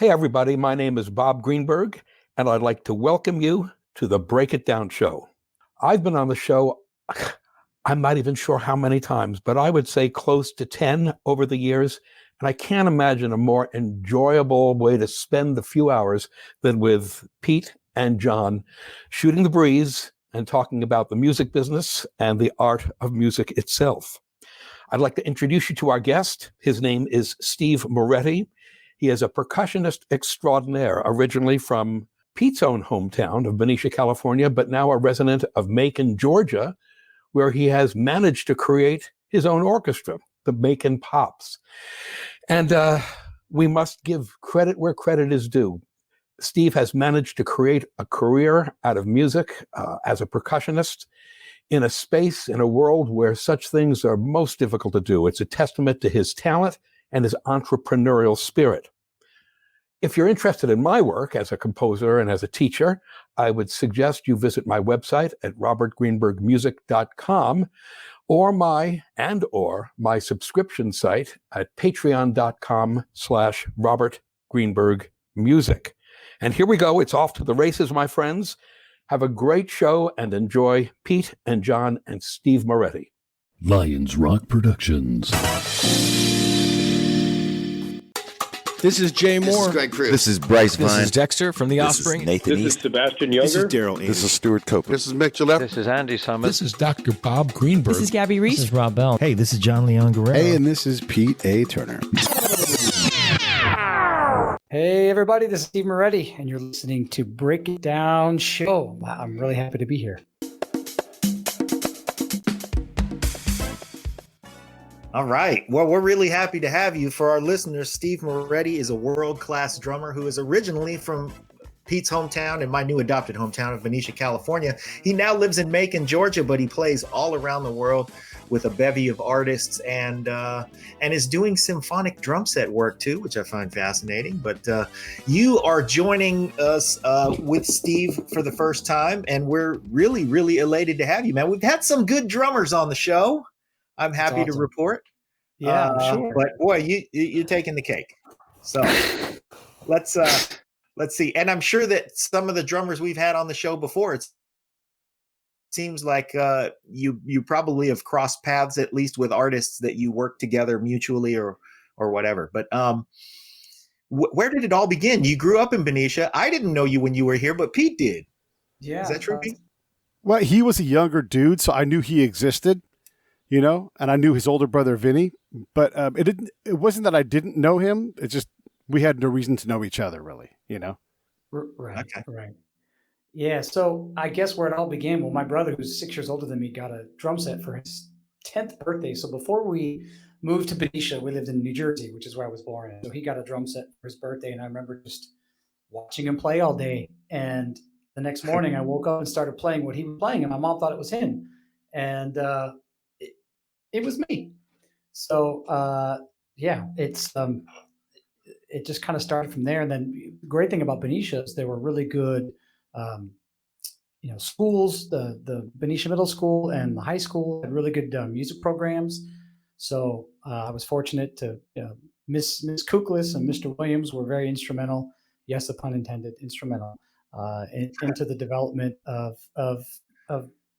Hey, everybody, my name is Bob Greenberg, and I'd like to welcome you to the Break It Down Show. I've been on the show, I'm not even sure how many times, but I would say close to 10 over the years, and I can't imagine a more enjoyable way to spend the few hours than with Pete and John shooting the breeze and talking about the music business and the art of music itself. I'd like to introduce you to our guest. His name is Steve Moretti. He is a percussionist extraordinaire, originally from Pete's own hometown of Benicia, California, but now a resident of Macon, Georgia, where he has managed to create his own orchestra, the Macon Pops. And we must give credit where credit is due. Steve has managed to create a career out of music as a percussionist in a space, in a world where such things are most difficult to do. It's a testament to his talent and his entrepreneurial spirit. If you're interested in my work as a composer and as a teacher, I would suggest you visit my website at robertgreenbergmusic.com or my subscription site at patreon.com/robertgreenbergmusic. And here we go. It's off to the races, my friends. Have a great show and enjoy Pete and John and Steve Moretti. Lions Rock Productions. This is Jay Moore. This is Greg Cruz. This is Bryce Vine. This is Dexter from The Offspring. This is Nathan This is Sebastian Younger. This is Daryl Ames. This is Stuart Copeland. This is Mick Gillette. This is Andy Summers. This is Dr. Bob Greenberg. This is Gabby Reese. This is Rob Bell. Hey, this is John Leon Guerrero. Hey, and this is Pete A. Turner. Hey, everybody, this is Steve Moretti, and you're listening to Break It Down Show. Wow, I'm really happy to be here. All right. Well, we're really happy to have you. For our listeners, Steve Moretti is a world-class drummer who is originally from Pete's hometown and my new adopted hometown of Benicia, California. He now lives in Macon, Georgia, but he plays all around the world with a bevy of artists and is doing symphonic drum set work too, which I find fascinating. But you are joining us with Steve for the first time, and we're really, really elated to have you, man. We've had some good drummers on the show. I'm happy to report. Yeah, I'm sure. But boy, you're taking the cake. So let's see. And I'm sure that some of the drummers we've had on the show before, it seems like you probably have crossed paths at least with artists that you work together mutually or whatever. But where did it all begin? You grew up in Benicia. I didn't know you when you were here, but Pete did. Yeah. Is that true, Pete? Well, he was a younger dude, so I knew he existed, and I knew his older brother, Vinny, but it wasn't that I didn't know him. It's just, we had no reason to know each other really, Right. Okay. Right. Yeah. So I guess where it all began, well, my brother, who's 6 years older than me, got a drum set for his 10th birthday. So before we moved to Benicia, we lived in New Jersey, which is where I was born. So he got a drum set for his birthday. And I remember just watching him play all day. And the next morning I woke up and started playing what he was playing. And my mom thought it was him. And it was me. So it just kind of started from there. And then the great thing about Benicia is there were really good, schools. The Benicia Middle School and the high school had really good music programs. So I was fortunate to Miss Kuklis and Mr. Williams were very instrumental. Yes, the pun intended, instrumental into the development of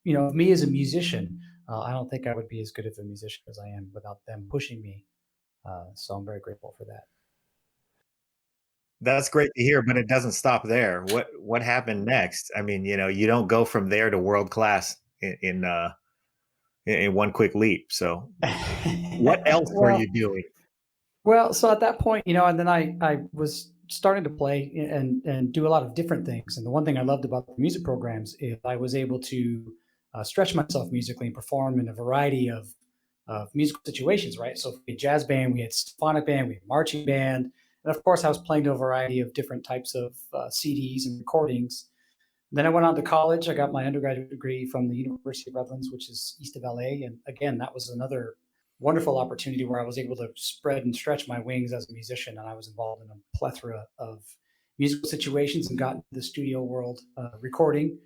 me as a musician. I don't think I would be as good of a musician as I am without them pushing me. So I'm very grateful for that. That's great to hear, but it doesn't stop there. What happened next? I mean, you don't go from there to world class in one quick leap. So what else were you doing? Well, so at that point, and then I was starting to play and do a lot of different things. And the one thing I loved about the music programs is I was able to stretch myself musically and perform in a variety of musical situations, right? So we had jazz band, we had symphonic band, we had marching band. And of course, I was playing to a variety of different types of CDs and recordings. And then I went on to college. I got my undergraduate degree from the University of Redlands, which is east of LA. And again, that was another wonderful opportunity where I was able to spread and stretch my wings as a musician. And I was involved in a plethora of musical situations and got into the studio world recording.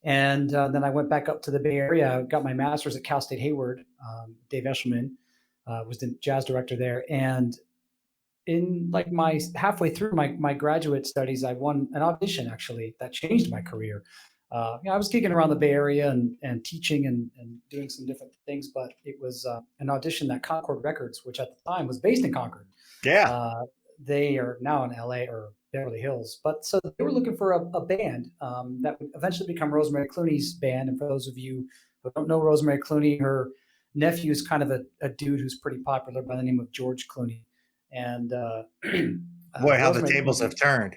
And then I went back up to the Bay Area. I got my master's at Cal State Hayward. Dave Eshelman was the jazz director there. And in like my halfway through my graduate studies, I won an audition actually that changed my career. I was gigging around the Bay Area and teaching and doing some different things, but it was an audition that Concord Records, which at the time was based in Concord. Yeah. They are now in LA or Beverly Hills, but so they were looking for a band that would eventually become Rosemary Clooney's band. And for those of you who don't know Rosemary Clooney, her nephew is kind of a dude who's pretty popular by the name of George Clooney. And Boy, how the tables have turned.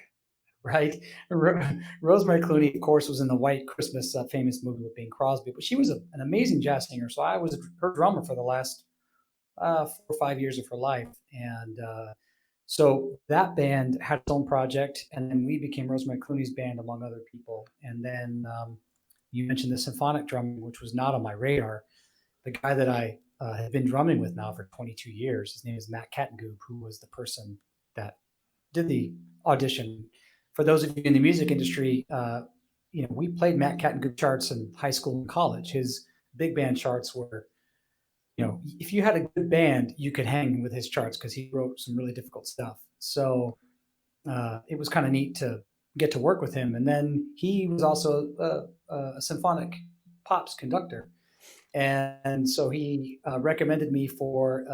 Right. Rosemary Clooney, of course, was in the White Christmas famous movie with Bing Crosby, but she was an amazing jazz singer. So I was her drummer for the last 4 or 5 years of her life. And so that band had its own project, and then we became Rosemary Clooney's band, among other people. And then you mentioned the symphonic drumming, which was not on my radar. The guy that I have been drumming with now for 22 years, his name is Matt Kattengoob, who was the person that did the audition. For those of you in the music industry, we played Matt Kattengoob charts in high school and college. His big band charts were, if you had a good band, you could hang with his charts because he wrote some really difficult stuff. So it was kind of neat to get to work with him. And then he was also a symphonic pops conductor. And so he recommended me for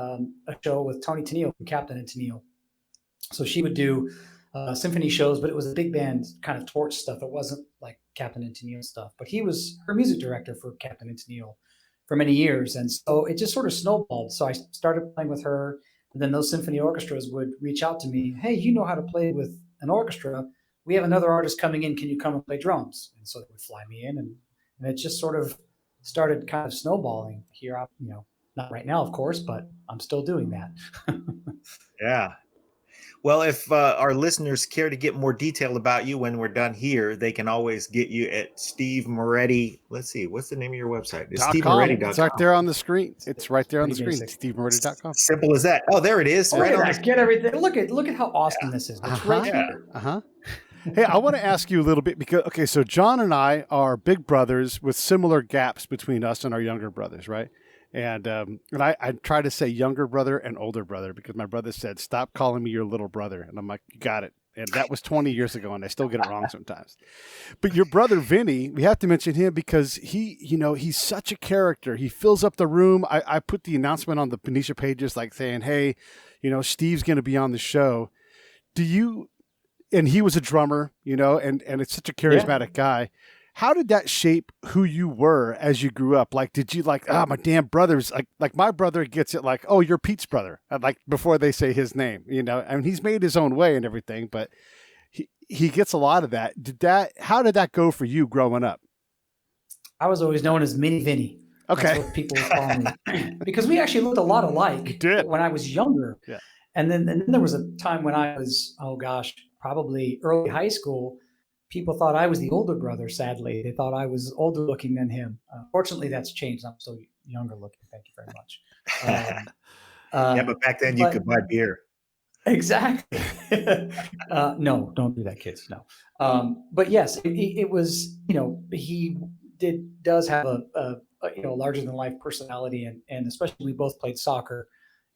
a show with Toni Tennille from Captain and Tennille. So she would do symphony shows, but it was a big band kind of torch stuff. It wasn't like Captain and Tennille stuff, but he was her music director for Captain and Tennille for many years. And so it just sort of snowballed. So I started playing with her, and then those symphony orchestras would reach out to me. Hey, you know how to play with an orchestra. We have another artist coming in. Can you come and play drums? And so they would fly me in, and it just sort of started kind of snowballing here. Not right now, of course, but I'm still doing that. Yeah. Well, if our listeners care to get more detail about you when we're done here, they can always get you at Steve Moretti. Let's see, what's the name of your website? It's SteveMoretti.com. It's right there on the screen. It's right there on the screen. SteveMoretti.com. Simple as that. Oh, there it is. Right on. Get everything. Look at how awesome this is. It's right here. Hey, I want to ask you a little bit because, so John and I are big brothers with similar gaps between us and our younger brothers, right? And I try to say younger brother and older brother because my brother said, stop calling me your little brother. And I'm like, you got it. And that was 20 years ago, and I still get it wrong sometimes. But your brother, Vinny, we have to mention him because he's such a character. He fills up the room. I put the announcement on the Benicia pages like saying, hey, Steve's going to be on the show. And he was a drummer, and it's such a charismatic guy. How did that shape who you were as you grew up? Like, did you my damn brother's like my brother gets it like, oh, you're Pete's brother. Like before they say his name, and he's made his own way and everything, but he gets a lot of that. How did that go for you growing up? I was always known as Mini Vinny. Okay. That's what people would call me because we actually looked a lot alike when I was younger. Yeah. And then there was a time when I was, probably early high school. People thought I was the older brother, sadly. They thought I was older looking than him. Fortunately, that's changed. I'm still younger looking. Thank you very much. But back then you could buy beer. Exactly. No, don't do that, kids. No. But yes, it was, he does have a larger than life personality. And especially we both played soccer.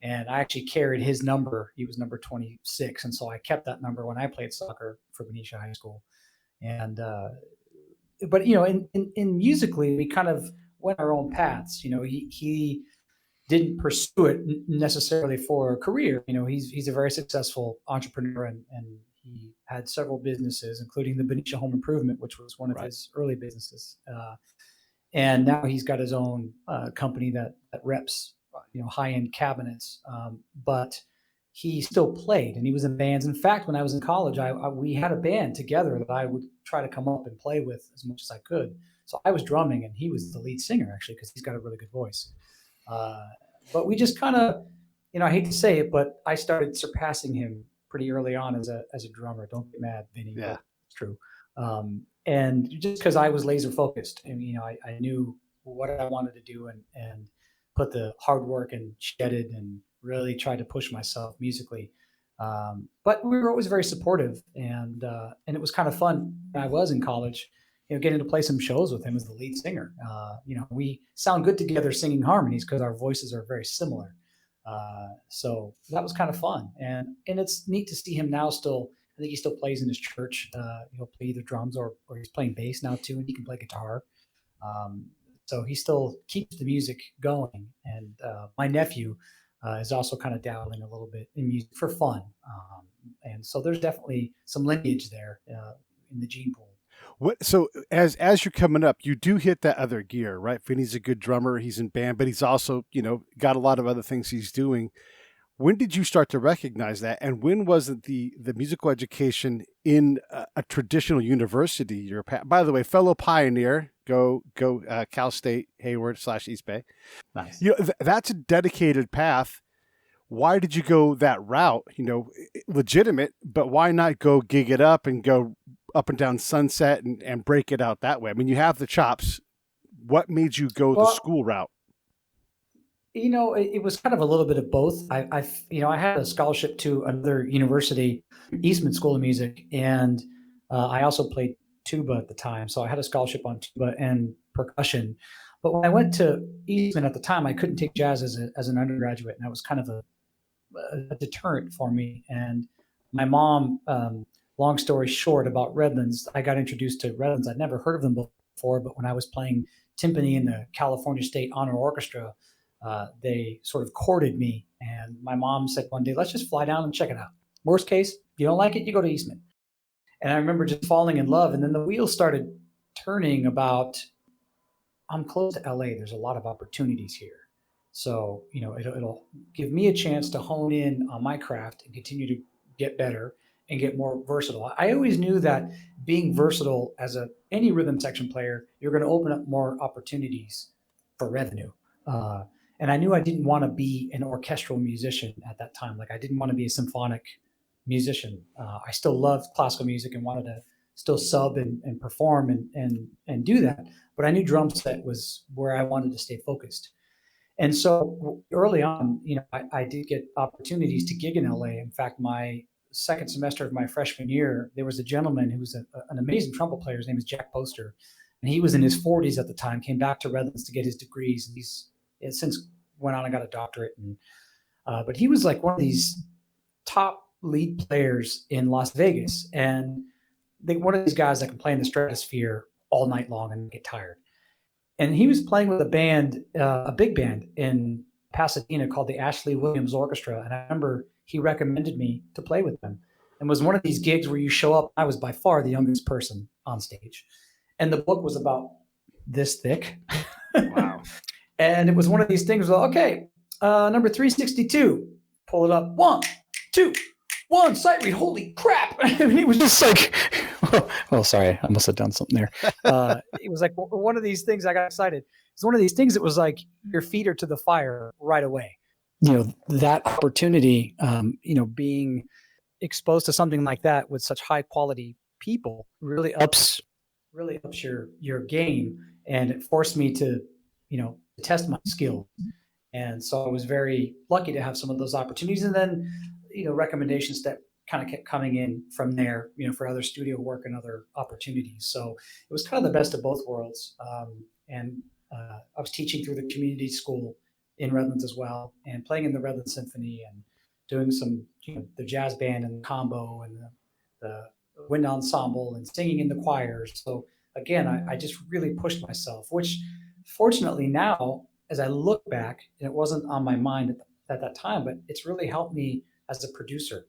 And I actually carried his number. He was number 26. And so I kept that number when I played soccer for Benicia High School. And, but, in musically, we kind of went our own paths. He didn't pursue it necessarily for a career. He's a very successful entrepreneur and he had several businesses, including the Benicia Home Improvement, which was one of his early businesses. And now he's got his own company that reps, high-end cabinets. But he still played and he was in bands. In fact, when I was in college, we had a band together that I would try to come up and play with as much as I could. So I was drumming and he was the lead singer actually, because he's got a really good voice. But we just kind of, I hate to say it, but I started surpassing him pretty early on as a drummer. Don't get mad, Vinny. Yeah, it's true. And just because I was laser focused and, I knew what I wanted to do and put the hard work and shed it and really tried to push myself musically. But we were always very supportive and it was kind of fun when I was in college, getting to play some shows with him as the lead singer. We sound good together singing harmonies because our voices are very similar. So that was kind of fun, and it's neat to see him now. Still, I think he still plays in his church. He'll play either drums or he's playing bass now too, and he can play guitar. So he still keeps the music going. And my nephew is also kind of dabbling a little bit in music for fun. And so there's definitely some lineage there in the gene pool. So as you're coming up, you do hit that other gear, right? Vinny's a good drummer. He's in band, but he's also, got a lot of other things he's doing. When did you start to recognize that? And when was it the musical education in a traditional university? By the way, fellow pioneer, go Cal State, Hayward / East Bay. Nice. That's a dedicated path. Why did you go that route? Legitimate, but why not go gig it up and go up and down Sunset and break it out that way? I mean, you have the chops. What made you go the school route? It was kind of a little bit of both. I had a scholarship to another university, Eastman School of Music, and I also played tuba at the time. So I had a scholarship on tuba and percussion. But when I went to Eastman at the time, I couldn't take jazz as an undergraduate, and that was kind of a deterrent for me. And my mom, long story short about Redlands, I got introduced to Redlands. I'd never heard of them before, but when I was playing timpani in the California State Honor Orchestra, they sort of courted me, and my mom said one day, let's just fly down and check it out. Worst case, you don't like it, you go to Eastman. And I remember just falling in love. And then the wheels started turning about, I'm close to LA. There's a lot of opportunities here. So, it'll give me a chance to hone in on my craft and continue to get better and get more versatile. I always knew that being versatile as any rhythm section player, you're going to open up more opportunities for revenue. And I knew I didn't want to be an orchestral musician at that time. Like I didn't want to be a symphonic musician. I still loved classical music and wanted to still sub and perform and do that. But I knew drum set was where I wanted to stay focused. And so early on, I did get opportunities to gig in LA. In fact, my second semester of my freshman year, there was a gentleman who was an amazing trumpet player. His name is Jack Poster. And he was in his 40s at the time, came back to Redlands to get his degrees. And he's since went on and got a doctorate. And but he was like one of these top lead players in Las Vegas. And one of these guys that can play in the stratosphere all night long and get tired. And he was playing with a band, a big band in Pasadena called the Ashley Williams Orchestra. And I remember he recommended me to play with them. And it was one of these gigs where you show up. I was by far the youngest person on stage. And the book was about this thick. Wow. And it was one of these things where, okay, number 362, pull it up. 1, 2, 1, sight read. Holy crap. And it was just like, oh, sorry. I must have done something there. It was like one of these things. I got excited. It's one of these things that was like your feet are to the fire right away. That opportunity, being exposed to something like that with such high quality people really ups your game. And it forced me to, test my skill. And so I was very lucky to have some of those opportunities. And then, recommendations that kind of kept coming in from there, for other studio work and other opportunities. So it was kind of the best of both worlds. And I was teaching through the community school in Redlands as well, and playing in the Redlands Symphony and doing some, the jazz band and the combo and the wind ensemble and singing in the choirs. So again, I just really pushed myself, which fortunately now, as I look back, and it wasn't on my mind at that time, but it's really helped me as a producer.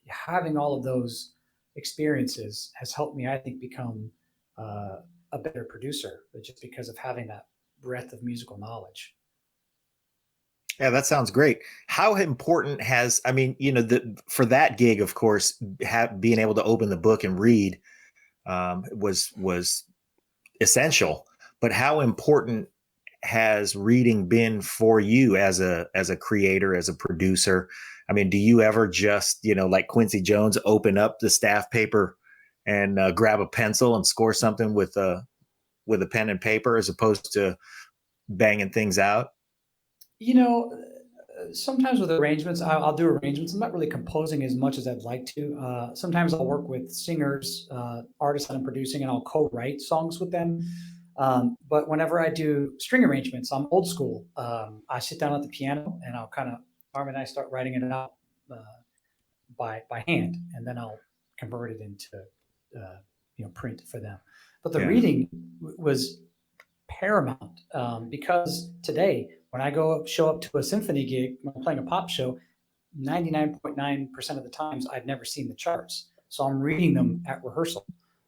Having all of those experiences has helped me, I think, become a better producer, just because of having that breadth of musical knowledge. Yeah, that sounds great. How important for that gig, of course, being able to open the book and read was essential. But how important has reading been for you as a creator, as a producer? I mean, do you ever just, like Quincy Jones, open up the staff paper and grab a pencil and score something with a pen and paper as opposed to banging things out? Sometimes with arrangements, I'll do arrangements. I'm not really composing as much as I'd like to. Sometimes I'll work with singers, artists that I'm producing, and I'll co-write songs with them. But whenever I do string arrangements, I'm old school. I sit down at the piano and I'll kind of Arm and I start writing it out uh, by hand, and then I'll convert it into print for them. But the reading was paramount, because today when I show up to a symphony gig, when I'm playing a pop show, 99.9% of the times I've never seen the charts, so I'm reading them at rehearsal.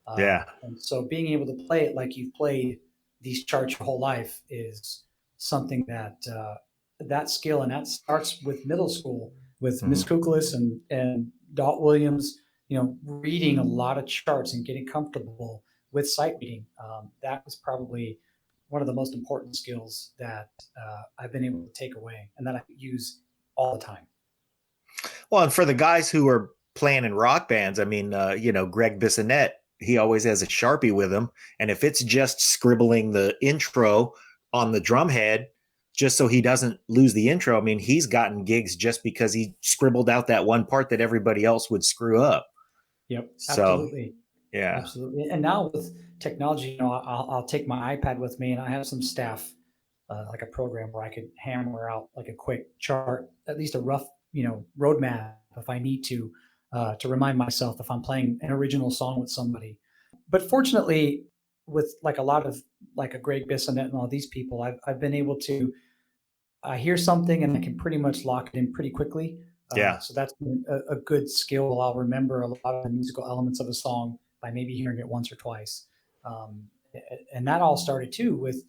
And so being able to play it like you've played these charts your whole life is something that that skill, and that starts with middle school with Miss Kukelis and Dot Williams, reading a lot of charts and getting comfortable with sight reading. That was probably one of the most important skills that I've been able to take away and that I use all the time. Well, and for the guys who are playing in rock bands, I mean, Greg Bissonette, he always has a Sharpie with him. And if it's just scribbling the intro on the drum head, just so he doesn't lose the intro, I mean, he's gotten gigs just because he scribbled out that one part that everybody else would screw up. Yep. So, absolutely. Yeah. Absolutely. And now with technology, I'll take my iPad with me, and I have some staff, like a program where I could hammer out like a quick chart, at least a rough, roadmap if I need to remind myself if I'm playing an original song with somebody. But fortunately, with like a lot of like a Greg Bissonette and all these people, I've been able to hear something and I can pretty much lock it in pretty quickly. So that's been a good skill. I'll remember a lot of the musical elements of a song by maybe hearing it once or twice. And that all started too with,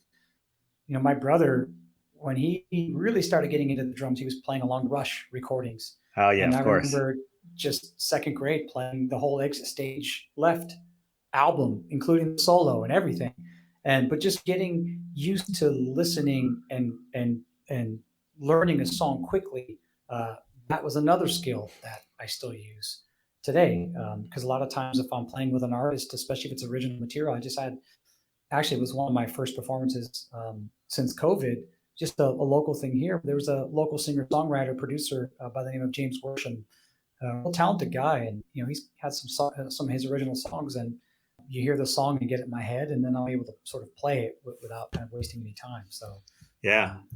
my brother, when he really started getting into the drums, he was playing along Rush recordings. Oh yeah, and of I course. remember just second grade playing the whole Exit Stage Left album, including the solo and everything. But just getting used to listening and learning a song quickly, that was another skill that I still use today. Because a lot of times if I'm playing with an artist, especially if it's original material, it was one of my first performances since COVID, just a local thing here. There was a local singer, songwriter, producer by the name of James Worsham, a real talented guy. And, he's had some of his original songs, and you hear the song and get it in my head, and then I'm able to sort of play it without kind of wasting any time. So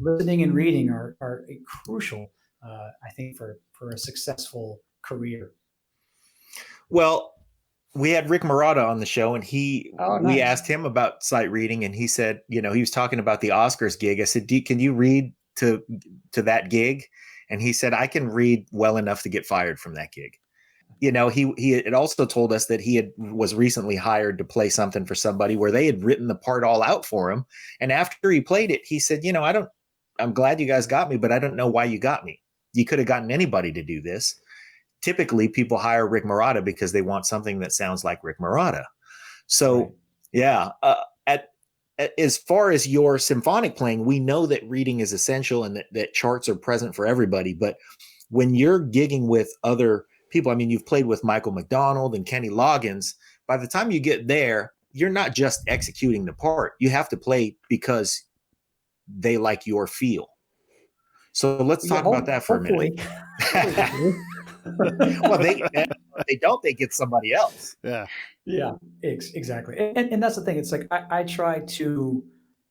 listening and reading are crucial, I think, for a successful career. Well, we had Rick Marotta on the show, and we asked him about sight reading, and he said, he was talking about the Oscars gig. I said, can you read to that gig? And he said, I can read well enough to get fired from that gig. He had also told us that was recently hired to play something for somebody where they had written the part all out for him. And after he played it, he said, I'm glad you guys got me, but I don't know why you got me. You could have gotten anybody to do this. Typically people hire Rick Marotta because they want something that sounds like Rick Marotta. So as far as your symphonic playing, we know that reading is essential and that charts are present for everybody. But when you're gigging with other people, I mean, you've played with Michael McDonald and Kenny Loggins. By the time you get there, you're not just executing the part. You have to play because they like your feel. So let's talk about that for a minute. Well, they don't. They get somebody else. Yeah, exactly. And that's the thing. It's like I try to,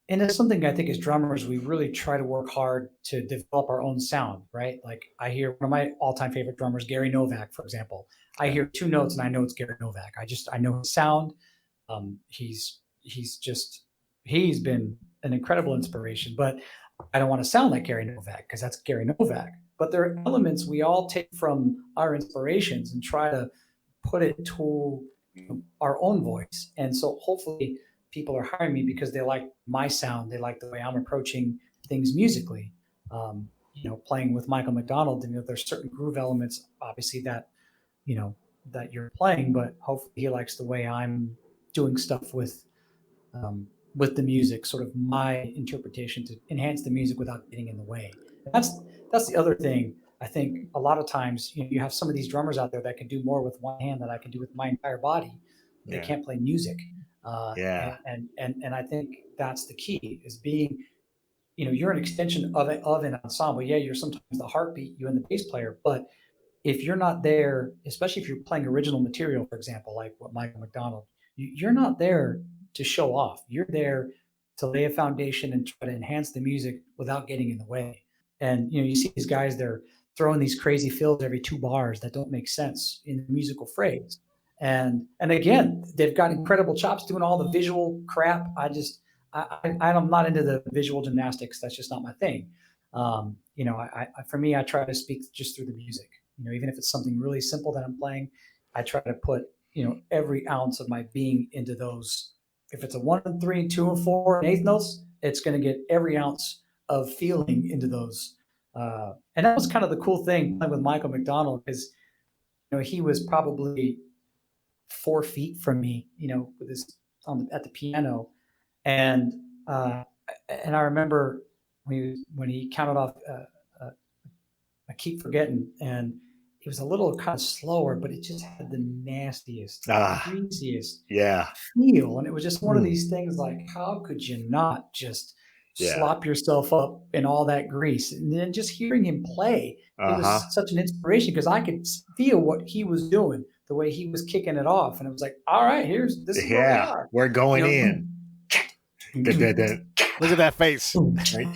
and it's something I think as drummers we really try to work hard to develop our own sound, right? Like I hear one of my all-time favorite drummers, Gary Novak, for example. I hear two notes and I know it's Gary Novak. I know his sound. He's been an incredible inspiration, but I don't want to sound like Gary Novak because that's Gary Novak. But there are elements we all take from our inspirations and try to put it to our own voice. And so hopefully people are hiring me because they like my sound. They like the way I'm approaching things musically. Playing with Michael McDonald, there's certain groove elements, obviously, that you're playing, but hopefully he likes the way I'm doing stuff with the music, sort of my interpretation to enhance the music without getting in the way. That's the other thing. I think a lot of times, you have some of these drummers out there that can do more with one hand than I can do with my entire body. They can't play music. And I think that's the key, is being, you're an extension of an ensemble. Yeah, you're sometimes the heartbeat, you and the bass player, but if you're not there, especially if you're playing original material, for example, like what Michael McDonald, you're not there to show off. You're there to lay a foundation and try to enhance the music without getting in the way. And you see these guys, they're throwing these crazy fills every 2 bars that don't make sense in the musical phrase. And again, they've got incredible chops doing all the visual crap. I'm not into the visual gymnastics. That's just not my thing. For me, I try to speak just through the music. Even if it's something really simple that I'm playing, I try to put every ounce of my being into those. If it's a 1 and 3 and 2 and 4 and eighth notes, it's going to get every ounce of feeling into those. And that was kind of the cool thing with Michael McDonald, because he was probably 4 feet from me, with his at the piano, and I remember when he counted off, I keep forgetting, and it was a little kind of slower, but it just had the nastiest, greasiest feel, and it was just one of these things like, how could you not just slop yourself up in all that grease? And then just hearing him play, it was such an inspiration, because I could feel what he was doing, the way he was kicking it off, and it was like, all right, this is where we are. We're going in. Look at that face. It's like,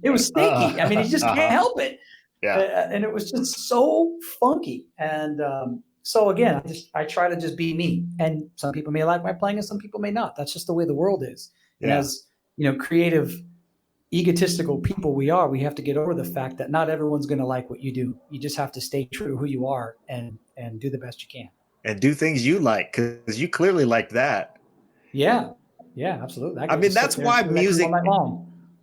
it was sneaky. I mean, you just can't help it. Yeah. And it was just so funky. And so again, I try to just be me. And some people may like my playing, and some people may not. That's just the way the world is. And as creative, egotistical people we have to get over the fact that not everyone's going to like what you do. You just have to stay true to who you are and do the best you can. And do things you like, because you clearly like that. Yeah. Yeah, absolutely. I mean, that's why music.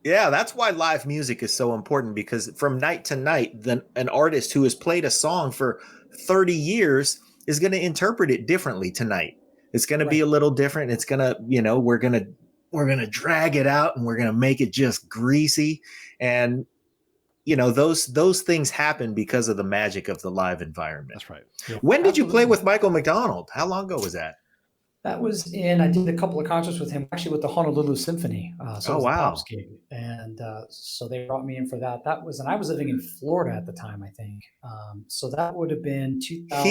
Yeah, that's why live music is so important, because from night to night, an artist who has played a song for 30 years is going to interpret it differently tonight. It's going to be a little different. It's going to, we're going to drag it out, and we're going to make it just greasy. And, those things happen because of the magic of the live environment. That's right. Yeah. When did you play with Michael McDonald? How long ago was that? That was I did a couple of concerts with him, actually with the Honolulu Symphony. So it was a Pops gig. And so they brought me in for that. And I was living in Florida at the time, I think. So that would have been 2000.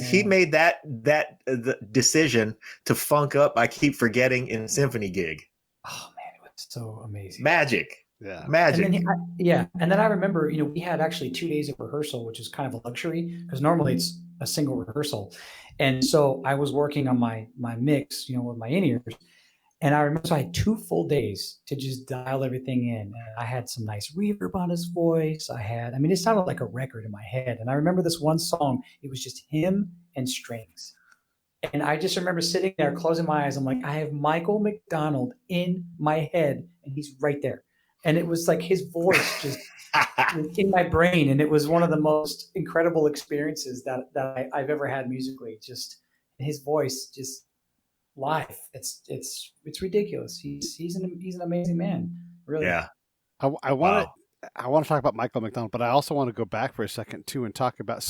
He made that the decision to funk up I Keep Forgetting in Symphony gig. Oh man, it was so amazing. Magic. Yeah. Magic. And then, and then I remember, we had actually 2 days of rehearsal, which is kind of a luxury, because normally it's a single rehearsal. And so I was working on my mix, with my in-ears. And I remember, so I had 2 full days to just dial everything in. And I had some nice reverb on his voice. It sounded like a record in my head. And I remember this one song, it was just him and strings. And I just remember sitting there, closing my eyes. I'm like, I have Michael McDonald in my head, and he's right there. And it was like his voice just in my brain. And it was one of the most incredible experiences that I've ever had musically. Just his voice, just live. It's ridiculous. He's an amazing man. Really. Yeah. I want to talk about Michael McDonald, but I also want to go back for a second too and talk about,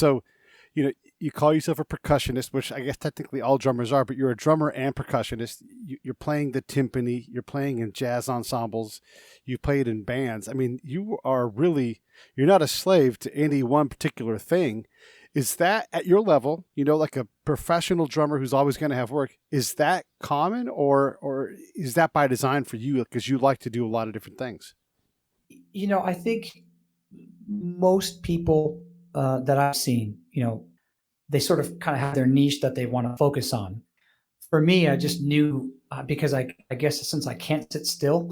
you call yourself a percussionist, which I guess technically all drummers are, but you're a drummer and percussionist. You're playing the timpani, you're playing in jazz ensembles, you played in bands. I mean, you're not a slave to any one particular thing. Is that at your level, like a professional drummer who's always going to have work, is that common or is that by design for you because you like to do a lot of different things? I think most people that I've seen, they sort of kind of have their niche that they want to focus on. For me, I just knew because I guess since I can't sit still,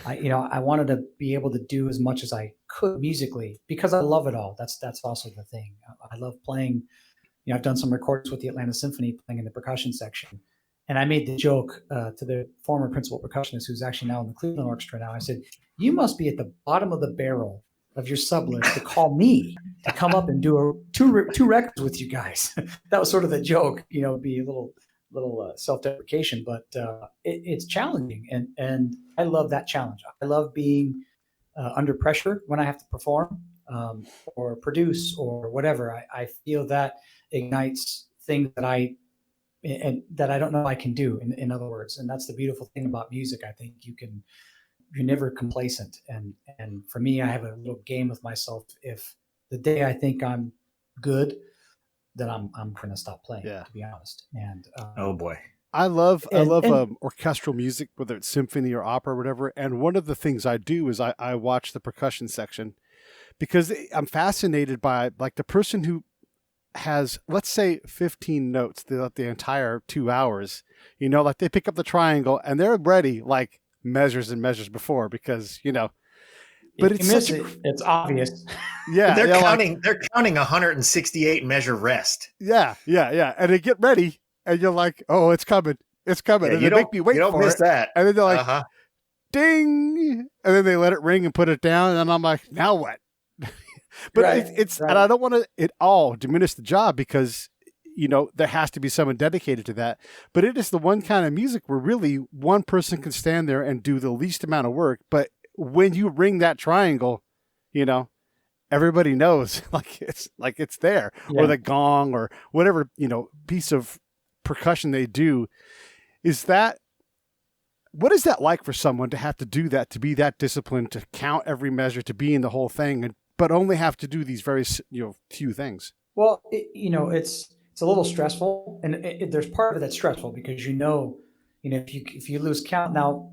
I wanted to be able to do as much as I could musically because I love it all. That's also the thing. I love playing. I've done some recordings with the Atlanta Symphony playing in the percussion section. And I made the joke to the former principal percussionist who's actually now in the Cleveland Orchestra now. I said, you must be at the bottom of the barrel of your sublist to call me to come up and do two records with you guys. That was sort of the joke, be a little self-deprecation, but it's challenging. And I love that challenge. I love being under pressure when I have to perform or produce or whatever. I feel that ignites things that I don't know I can do, in other words. And that's the beautiful thing about music. I think you're never complacent. And for me, I have a little game with myself. If the day I think I'm good, then I'm going to stop playing, to be honest. And oh boy. I love And- orchestral music, whether it's symphony or opera or whatever. And one of the things I do is I watch the percussion section because I'm fascinated by like the person who has, let's say, 15 notes throughout the entire 2 hours. You know, like they pick up the triangle and they're ready like measures and measures before because, you know, but if it's you miss such it, it's obvious. yeah, they're yeah, counting. They're counting 168 measure rest. yeah, and they get ready and you're like, oh, it's coming. It's coming. Yeah, And you they make me wait you don't for miss it. that. And then they're like, Uh-huh. ding, and then they let it ring and put it down, and I'm like, now what? But Right, it's right. and I don't want to at all diminish the job because you know there has to be someone dedicated to that. But it is the one kind of music where really one person can stand there and do the least amount of work. But when you ring that triangle, you know, everybody knows like it's there, Yeah. or the gong or whatever piece of percussion they do. Is that what is that like for someone to have to do that, to be that disciplined, to count every measure, to be in the whole thing, but only have to do these very few things? Well, it's a little stressful, and there's part of it that's stressful because if you lose count now,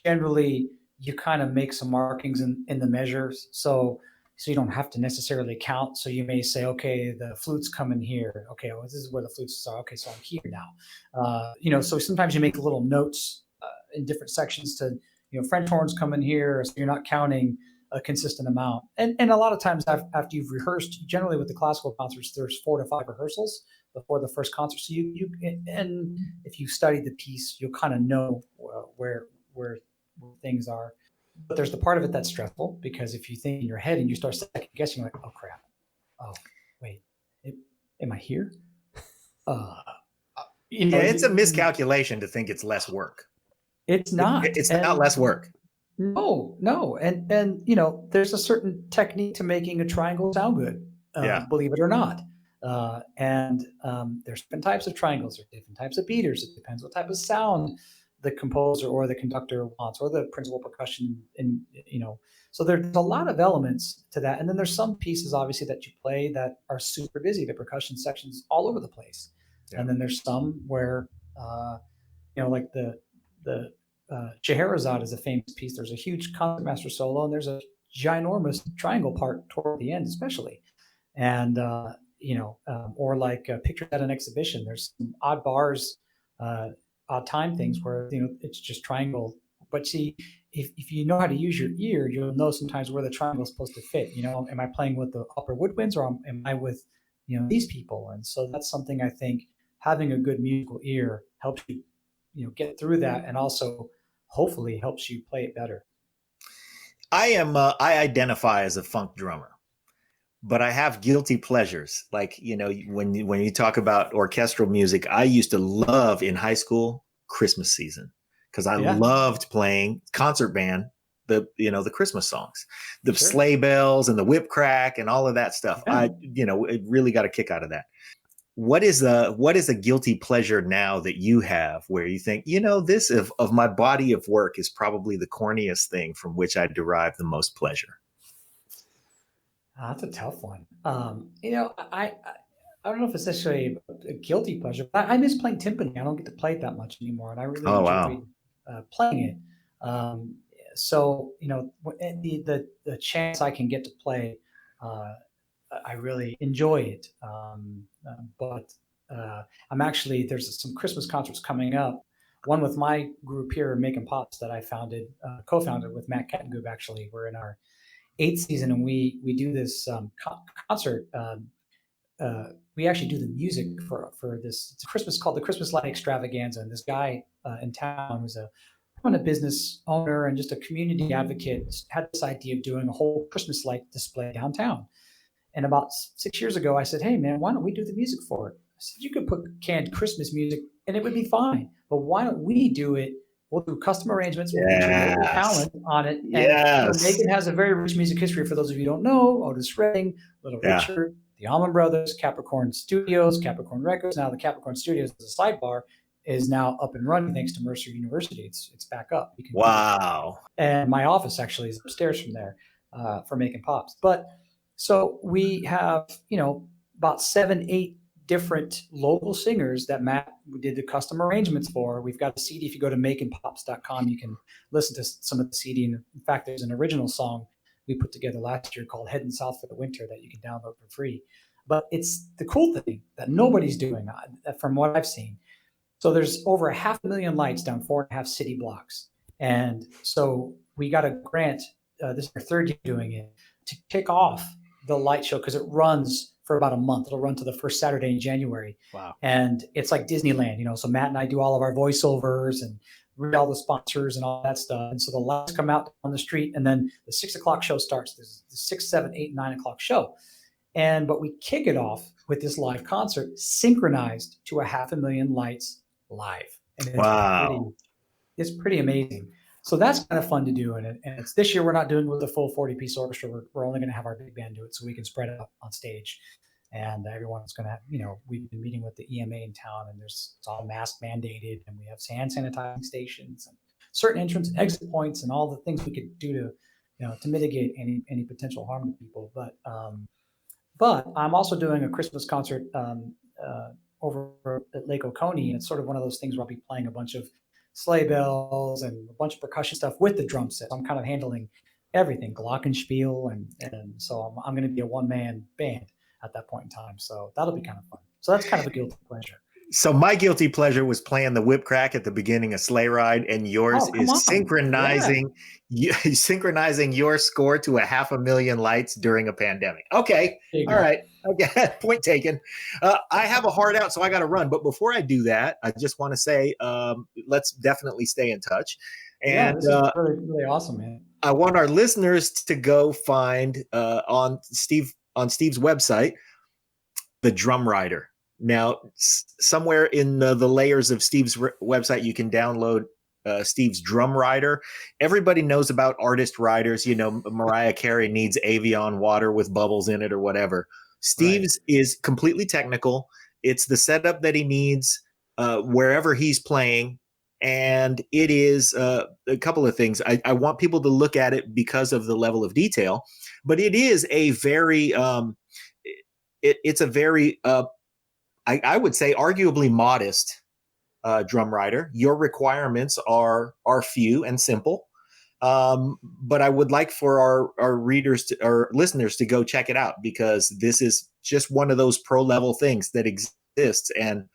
generally you kind of make some markings in the measures, so you don't have to necessarily count. So you may say, okay, the flute's coming here. Okay, well, this is where the flutes are. Okay, so I'm here now. So sometimes you make little notes in different sections to, French horns come in here, so you're not counting a consistent amount. And a lot of times after you've rehearsed, generally with the classical concerts, there's 4 to 5 rehearsals before the first concert. So and if you study the piece, you'll kind of know where things are. But there's the part of it that's stressful because if you think in your head and you start second guessing, you're like, oh crap, oh wait, am I here? Yeah, it's a miscalculation to think it's less work. It's not. It's not less work. No, and there's a certain technique to making a triangle sound good. Yeah. Believe it or not. And there's different types of triangles, there's different types of beaters. It depends what type of sound the composer or the conductor wants, or the principal percussion, and so there's a lot of elements to that. And then there's some pieces obviously that you play that are super busy. The percussion section's all over the place. Yeah. And then there's some where like the Scheherazade is a famous piece. There's a huge concertmaster solo, and there's a ginormous triangle part toward the end, especially. And or like pictures at an exhibition. There's some odd bars, odd time things where it's just triangle. But see, if you know how to use your ear, you'll know sometimes where the triangle is supposed to fit. Am I playing with the upper woodwinds, or am I with these people? And so that's something I think having a good musical ear helps you get through that, and also hopefully helps you play it better. I identify as a funk drummer, but I have guilty pleasures. Like, when you talk about orchestral music, I used to love in high school Christmas season because I loved playing concert band, the Christmas songs, the Sure. sleigh bells and the whip crack and all of that stuff. Yeah. I really got a kick out of that. What is a guilty pleasure now that you have where you think, this of my body of work is probably the corniest thing from which I derive the most pleasure? That's a tough one. I don't know if it's necessarily a guilty pleasure, but I miss playing timpani. I don't get to play it that much anymore, and I really enjoy playing it. So the chance I can get to play, I really enjoy it. But I'm actually, there's some Christmas concerts coming up. One with my group here, Macon Pops, that I co-founded with Matt Kettengoob. Actually, we're in our 8th season, and we do this concert. We actually do the music for this. It's a Christmas called the Christmas Light Extravaganza, and this guy in town who's a business owner and just a community advocate had this idea of doing a whole Christmas light display downtown. And about 6 years ago, I said, hey, man, why don't we do the music for it? I said, you could put canned Christmas music and it would be fine. But why don't we do it? We'll do custom arrangements. We'll feature local talent on it. And Macon has a very rich music history. For those of you who don't know, Otis Redding, Little Richard, the Allman Brothers, Capricorn Studios, Capricorn Records. Now the Capricorn Studios as a sidebar is now up and running thanks to Mercer University. It's back up. Wow. And my office actually is upstairs from there for Macon Pops. But so we have, about 7-8 different local singers that Matt did the custom arrangements for. We've got a CD. If you go to maconpops.com, you can listen to some of the CD. And in fact, there's an original song we put together last year called Heading South for the Winter that you can download for free. But it's the cool thing that nobody's doing from what I've seen. So there's over 500,000 lights down 4.5 city blocks. And so we got a grant, this is our third year doing it, to kick off the light show because it runs for about a month. It'll run to the first Saturday in January. Wow. And it's like Disneyland, so Matt and I do all of our voiceovers and read all the sponsors and all that stuff. And so the lights come out on the street, and then the 6 o'clock show starts. There's the 6, 7, 8, 9 o'clock show. But we kick it off with this live concert synchronized to 500,000 lights live. And it's pretty amazing. So that's kind of fun to do. And it's this year we're not doing with a full 40-piece orchestra. We're only going to have our big band do it so we can spread it out on stage. And everyone's going to have, we've been meeting with the EMA in town, and it's all mask mandated, and we have hand sanitizing stations and certain entrance and exit points and all the things we could do to mitigate any potential harm to people. But I'm also doing a Christmas concert over at Lake Oconee, and it's sort of one of those things where I'll be playing a bunch of sleigh bells and a bunch of percussion stuff with the drum set. I'm kind of handling everything, glockenspiel, and so I'm going to be a one-man band at that point in time. So that'll be kind of fun. So that's kind of a guilty pleasure. So my guilty pleasure was playing the whip crack at the beginning of Sleigh Ride, and yours is synchronizing your score to 500,000 lights during a pandemic. Okay. All right. Okay. Point taken. I have a heart out, so I got to run. But before I do that, I just want to say, let's definitely stay in touch. And this is really, really awesome, man. I want our listeners to go find on Steve's website, The Drum Rider. Now, somewhere in the layers of Steve's website, you can download Steve's Drum Rider. Everybody knows about artist riders. Mariah Carey needs Avion water with bubbles in it or whatever. Steve's is completely technical. It's the setup that he needs wherever he's playing. And it is a couple of things. I want people to look at it because of the level of detail, but it is a very, it's a very, I would say arguably modest drum rider. Your requirements are few and simple. But I would like for our readers our listeners to go check it out, because this is just one of those pro level things that exists, and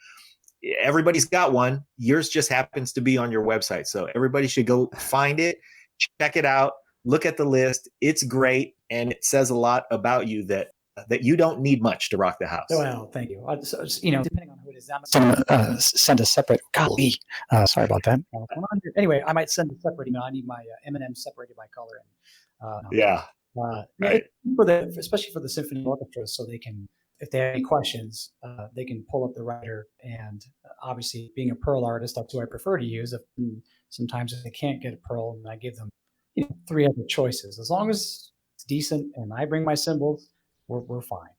everybody's got one. Yours just happens to be on your website. So everybody should go find it, check it out, look at the list. It's great. And it says a lot about you that you don't need much to rock the house. Well, thank you. Depending on who it is, I'm going to send a separate. Golly, sorry about that. Anyway, I might send a separate email. I need my M&M separated by color. Right. Especially for the symphony orchestra, so they can, if they have any questions, they can pull up the writer. And obviously, being a Pearl artist, that's who I prefer to use. Sometimes if they can't get a Pearl, I give them 3 other choices. As long as it's decent and I bring my cymbals, we're fine.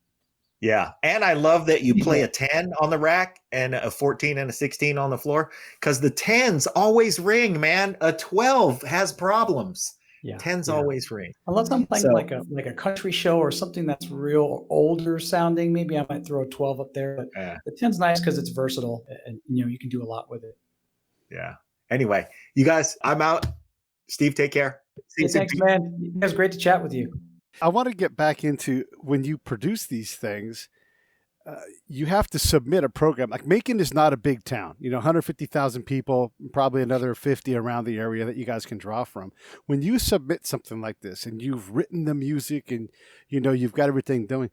Yeah. And I love that you play a 10 on the rack and a 14 and a 16 on the floor, because the 10s always ring, man. A 12 has problems. Yeah. 10s always ring. Unless I'm playing like a country show or something that's real older sounding, maybe I might throw a 12 up there. But the 10's nice because it's versatile and you can do a lot with it. Yeah. Anyway, you guys, I'm out. Steve, take care. Thanks, man. It was great to chat with you. I want to get back into when you produce these things, you have to submit a program. Like Macon is not a big town, 150,000 people, probably another 50 around the area that you guys can draw from. When you submit something like this and you've written the music and, you've got everything doing,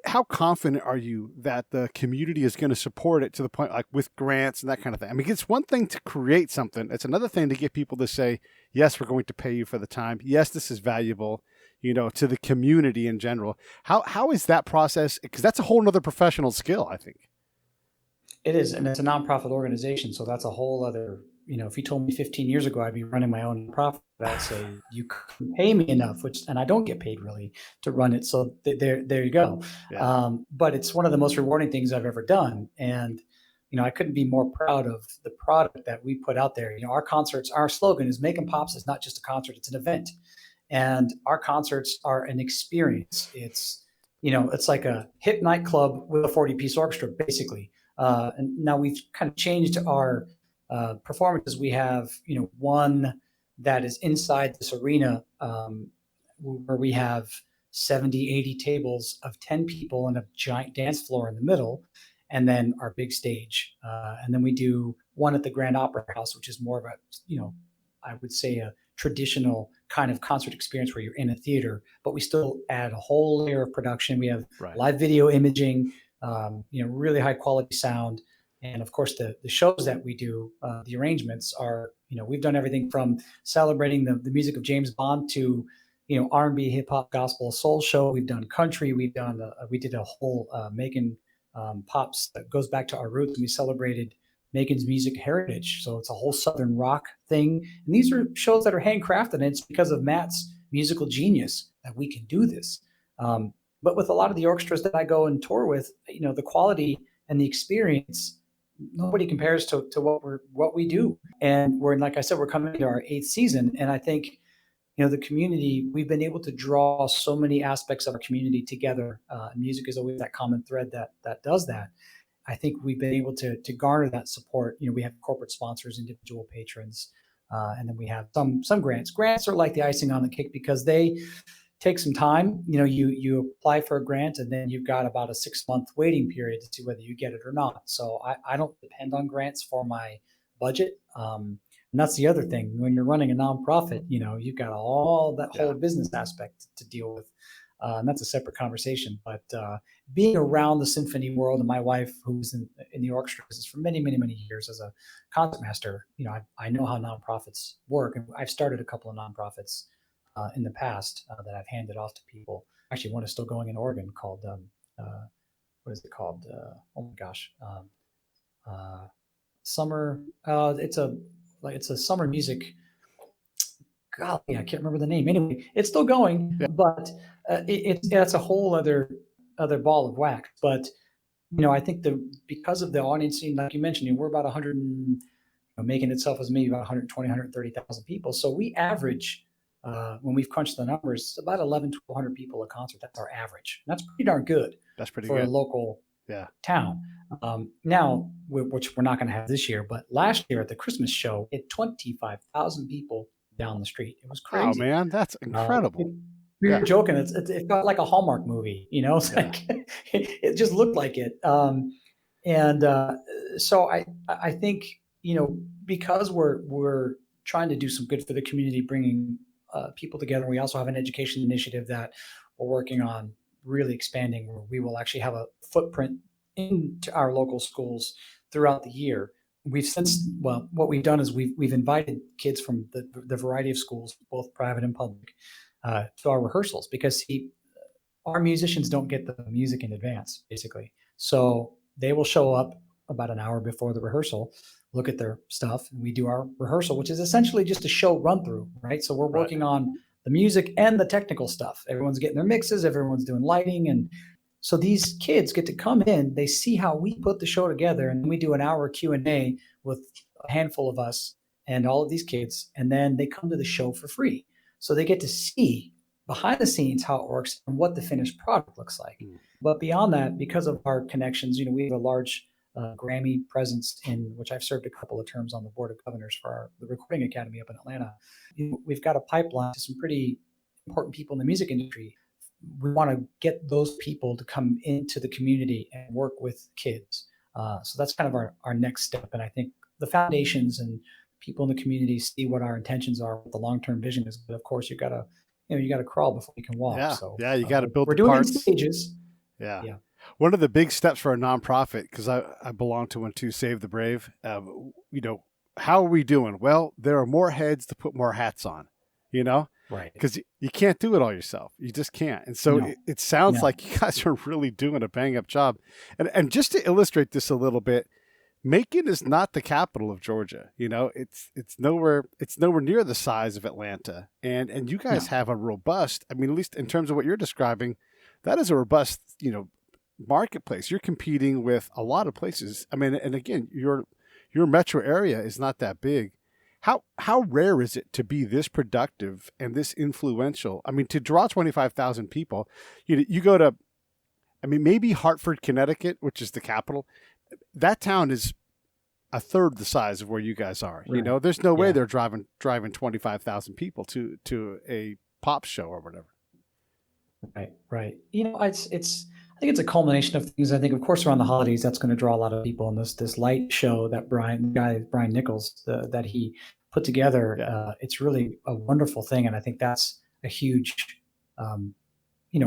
how confident are you that the community is going to support it to the point, like with grants and that kind of thing? I mean, it's one thing to create something. It's another thing to get people to say, yes, we're going to pay you for the time. Yes, this is valuable. To the community in general. How is that process? Because that's a whole nother professional skill, I think. It is, and it's a nonprofit organization, so that's a whole other. If you told me 15 years ago I'd be running my own nonprofit, I'd say you couldn't pay me enough, and I don't get paid really to run it. So there you go. Yeah. But it's one of the most rewarding things I've ever done, and I couldn't be more proud of the product that we put out there. Our concerts, our slogan is "Macon Pops" is not just a concert; it's an event. And our concerts are an experience. It's it's like a hip nightclub with a 40-piece orchestra, basically. And now we've kind of changed our performances. We have, one that is inside this arena, where we have 70, 80 tables of 10 people and a giant dance floor in the middle, and then our big stage. And then we do one at the Grand Opera House, which is more of a, I would say a traditional kind of concert experience where you're in a theater, but we still add a whole layer of production. We have live video imaging, really high quality sound. And of course, the shows that we do, the arrangements are, we've done everything from celebrating the music of James Bond to, R&B, hip hop, gospel, soul show. We've done country. We did a whole Macon Pops that goes back to our roots, and we celebrated Macon's music heritage. So it's a whole Southern rock thing. And these are shows that are handcrafted, and it's because of Matt's musical genius that we can do this. But with a lot of the orchestras that I go and tour with, the quality and the experience, nobody compares to what we do. And like I said, we're coming into our 8th season. And I think, the community, we've been able to draw so many aspects of our community together. Music is always that common thread that does that. I think we've been able to garner that support. We have corporate sponsors, individual patrons, and then we have some grants. Grants are like the icing on the cake because they take some time. You apply for a grant, and then you've got about a 6-month waiting period to see whether you get it or not. So I don't depend on grants for my budget. And that's the other thing. When you're running a nonprofit, you've got all that whole business aspect to deal with. And that's a separate conversation. But being around the symphony world, and my wife, who's in the orchestra business for many, many, many years as a concertmaster, I know how nonprofits work. And I've started a couple of nonprofits in the past that I've handed off to people. Actually, one is still going in Oregon called, what is it called? Oh my gosh. Summer. It's a summer music. Golly, I can't remember the name. Anyway, it's still going, but it's a whole other ball of wax. But I think because of the audience, like you mentioned, we're about 100, Macon itself is maybe about 120, 130,000 people. So we average, when we've crunched the numbers, about 11 to 100 people a concert. That's our average. And that's pretty darn good. That's pretty for good. a local town. Now, which we're not going to have this year, but last year at the Christmas show, it 25,000 people down the street. It was crazy. Oh man, that's incredible. We were joking. It felt like a Hallmark movie, It's like it just looked like it. So I think because we're trying to do some good for the community, bringing people together. We also have an education initiative that we're working on really expanding, where we will actually have a footprint into our local schools throughout the year. What we've done is we've invited kids from the variety of schools, both private and public, to our rehearsals, because our musicians don't get the music in advance, basically. So they will show up about an hour before the rehearsal, look at their stuff, and we do our rehearsal, which is essentially just a show run through, right? So we're working on the music and the technical stuff. Everyone's getting their mixes, everyone's doing lighting. And so these kids get to come in, they see how we put the show together, and we do an hour Q&A with a handful of us and all of these kids. And then they come to the show for free. So they get to see behind the scenes how it works and what the finished product looks like. But beyond that, because of our connections, we have a large Grammy presence in which I've served a couple of terms on the board of governors for the Recording Academy up in Atlanta. We've got a pipeline to some pretty important people in the music industry. We want to get those people to come into the community and work with kids. So that's kind of our next step. And I think the foundations and people in the community see what our intentions are, what the long-term vision is. But of course, you got to crawl before you can walk. You got to build. We're the doing parts. it in stages. Yeah. One of the big steps for a nonprofit, because I belong to one too, Save the Brave. How are we doing? Well, there are more heads to put more hats on, right? Because you can't do it all yourself. You just can't. And so it sounds like you guys are really doing a bang up job. And just to illustrate this a little bit, Macon is not the capital of Georgia. It's nowhere near the size of Atlanta. And you guys have a robust, at least in terms of what you're describing, that is a robust, marketplace. You're competing with a lot of places. And again, your metro area is not that big. How rare is it to be this productive and this influential? To draw 25,000 people, you go to I mean, maybe Hartford, Connecticut, which is the capital, that town is a third the size of where you guys are. Right. You know, there's no way Yeah. they're driving 25,000 people to a pop show or whatever. Right, right. You know, it's I think it's a culmination of things. I think, of course, around the holidays, that's going to draw a lot of people. And this light show that Brian Nichols that he put together, Yeah. it's really a wonderful thing, and I think that's a huge, a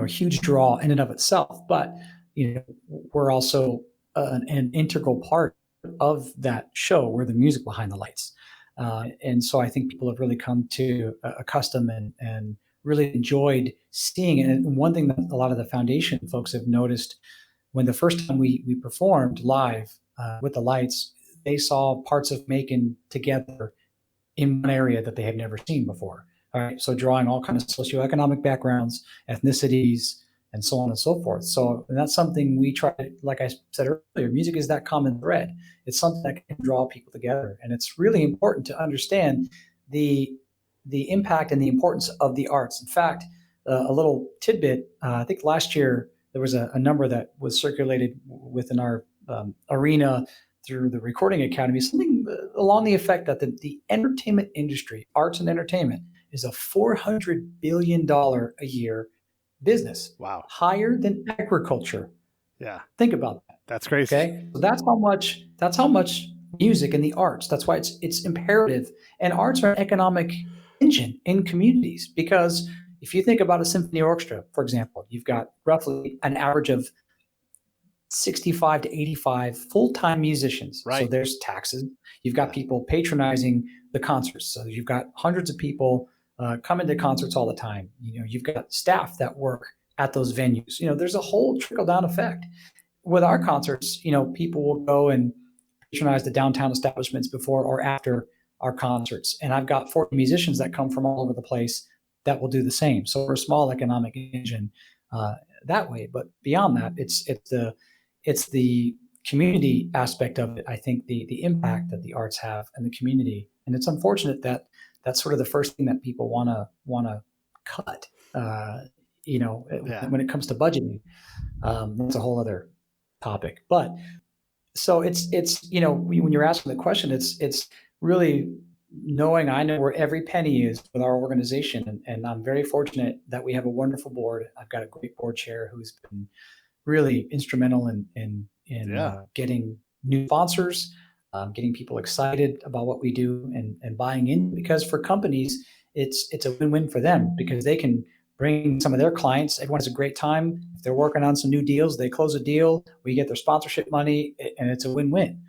huge draw in and of itself. But we're also an integral part of that show. We're the music behind the lights, and so I think people have really come to accustom and really enjoyed seeing it. And one thing that a lot of the foundation folks have noticed when the first time we performed live with the lights, they saw parts of Macon together in one area that they had never seen before. All right. So drawing all kinds of socioeconomic backgrounds, ethnicities, and so on and so forth. So and that's something we try to, like I said earlier, music is that common thread. It's something that can draw people together. And it's really important to understand the impact and the importance of the arts. In fact, a little tidbit, I think last year there was a number that was circulated within our arena through the Recording Academy, something along the effect that the entertainment industry, arts and entertainment, is a $400 billion a year business. Wow. Higher than agriculture. Yeah. Think about that. That's crazy. Okay. So that's how much music and the arts. That's why it's imperative. And arts are an economic engine in communities, because if you think about a symphony orchestra, for example, you've got roughly an average of 65 to 85 full-time musicians. Right. So there's taxes. You've got people patronizing the concerts. So you've got hundreds of people coming to concerts all the time. You've got staff that work at those venues. There's a whole trickle-down effect. With our concerts, people will go and patronize the downtown establishments before or after our concerts. And I've got 40 musicians that come from all over the place that will do the same. So we're a small economic engine that way. But beyond that, it's the community aspect of it. I think the impact that the arts have in the community. And it's unfortunate that that's sort of the first thing that people want to cut, when it comes to budgeting. That's a whole other topic. But so it's when you're asking the question, it's really knowing I know where every penny is with our organization. And I'm very fortunate that we have a wonderful board. I've got a great board chair who's been really instrumental in getting new sponsors, getting people excited about what we do and buying in, because for companies, it's a win-win for them, because they can bring some of their clients. Everyone has a great time. If they're working on some new deals, they close a deal, we get their sponsorship money, and it's a win-win.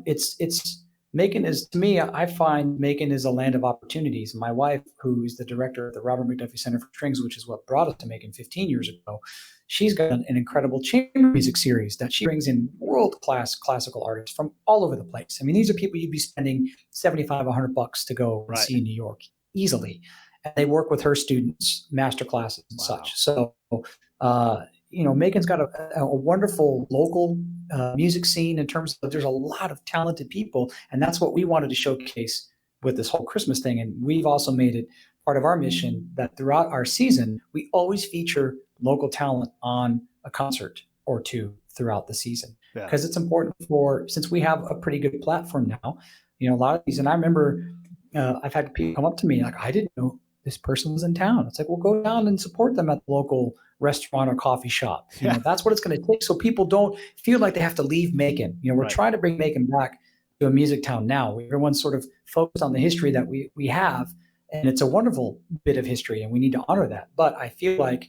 It's Macon is, to me, I find Macon is a land of opportunities. My wife, who is the director of the Robert McDuffie Center for Strings, which is what brought us to Macon 15 years ago, she's got an incredible chamber music series that she brings in world-class classical artists from all over the place. I mean, these are people you'd be spending $75, $100 to go and see in New York easily. And they work with her students, master classes and such. So, Macon's got a wonderful local music scene in terms of there's a lot of talented people. And that's what we wanted to showcase with this whole Christmas thing. And we've also made it part of our mission that throughout our season, we always feature local talent on a concert or two throughout the season. Because it's important since we have a pretty good platform now, a lot of these, and I remember I've had people come up to me like, I didn't know this person was in town. It's like, well, go down and support them at the local restaurant or coffee shop. That's what it's going to take. So people don't feel like they have to leave Macon. We're trying to bring Macon back to a music town now. Everyone's sort of focused on the history that we have, and it's a wonderful bit of history, and we need to honor that. But I feel like,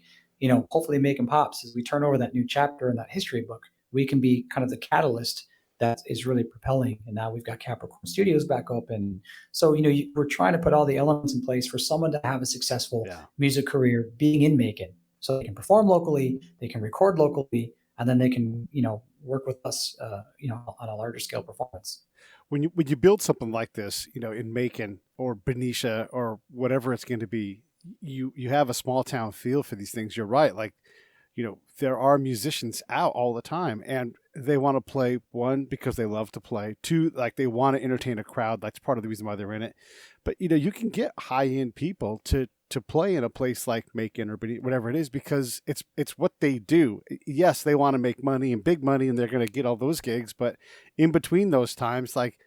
hopefully Macon Pops, as we turn over that new chapter in that history book, we can be kind of the catalyst that is really propelling. And now we've got Capricorn Studios back open. So, we're trying to put all the elements in place for someone to have a successful music career being in Macon. So they can perform locally, they can record locally, and then they can, work with us, on a larger scale performance. When you build something like this, in Macon or Benicia or whatever it's going to be, you have a small town feel for these things. You're right. Like, there are musicians out all the time, and they want to play, one, because they love to play, two, like they want to entertain a crowd. That's part of the reason why they're in it. But, you can get high-end people to play in a place like Macon or whatever it is, because it's what they do. Yes, they want to make money and big money, and they're going to get all those gigs. But in between those times, like,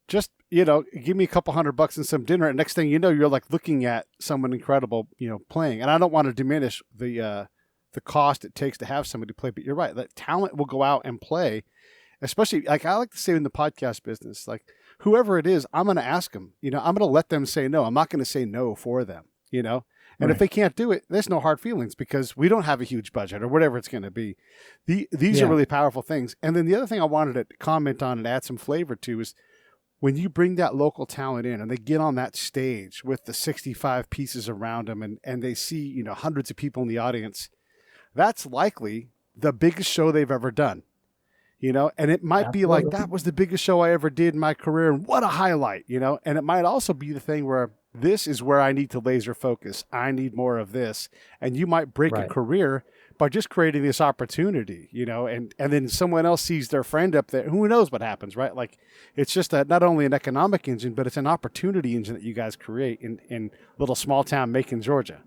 just, give me a couple $100 and some dinner. And next thing you know, you're like looking at someone incredible, playing. And I don't want to diminish the cost it takes to have somebody play, but you're right. That talent will go out and play, especially, like I like to say in the podcast business, like whoever it is, I'm going to ask them, I'm going to let them say no. I'm not going to say no for them, and Right. if they can't do it, there's no hard feelings, because we don't have a huge budget or whatever it's going to be. These Yeah. are really powerful things. And then the other thing I wanted to comment on and add some flavor to is when you bring that local talent in and they get on that stage with the 65 pieces around them, and they see, hundreds of people in the audience, that's likely the biggest show they've ever done, and it might be like, that was the biggest show I ever did in my career, and what a highlight, and it might also be the thing where this is where I need to laser focus. I need more of this. And you might break a Right. career by just creating this opportunity, and then someone else sees their friend up there. Who knows what happens, right? Like, it's just not only an economic engine, but it's an opportunity engine that you guys create in little small town Macon, Georgia.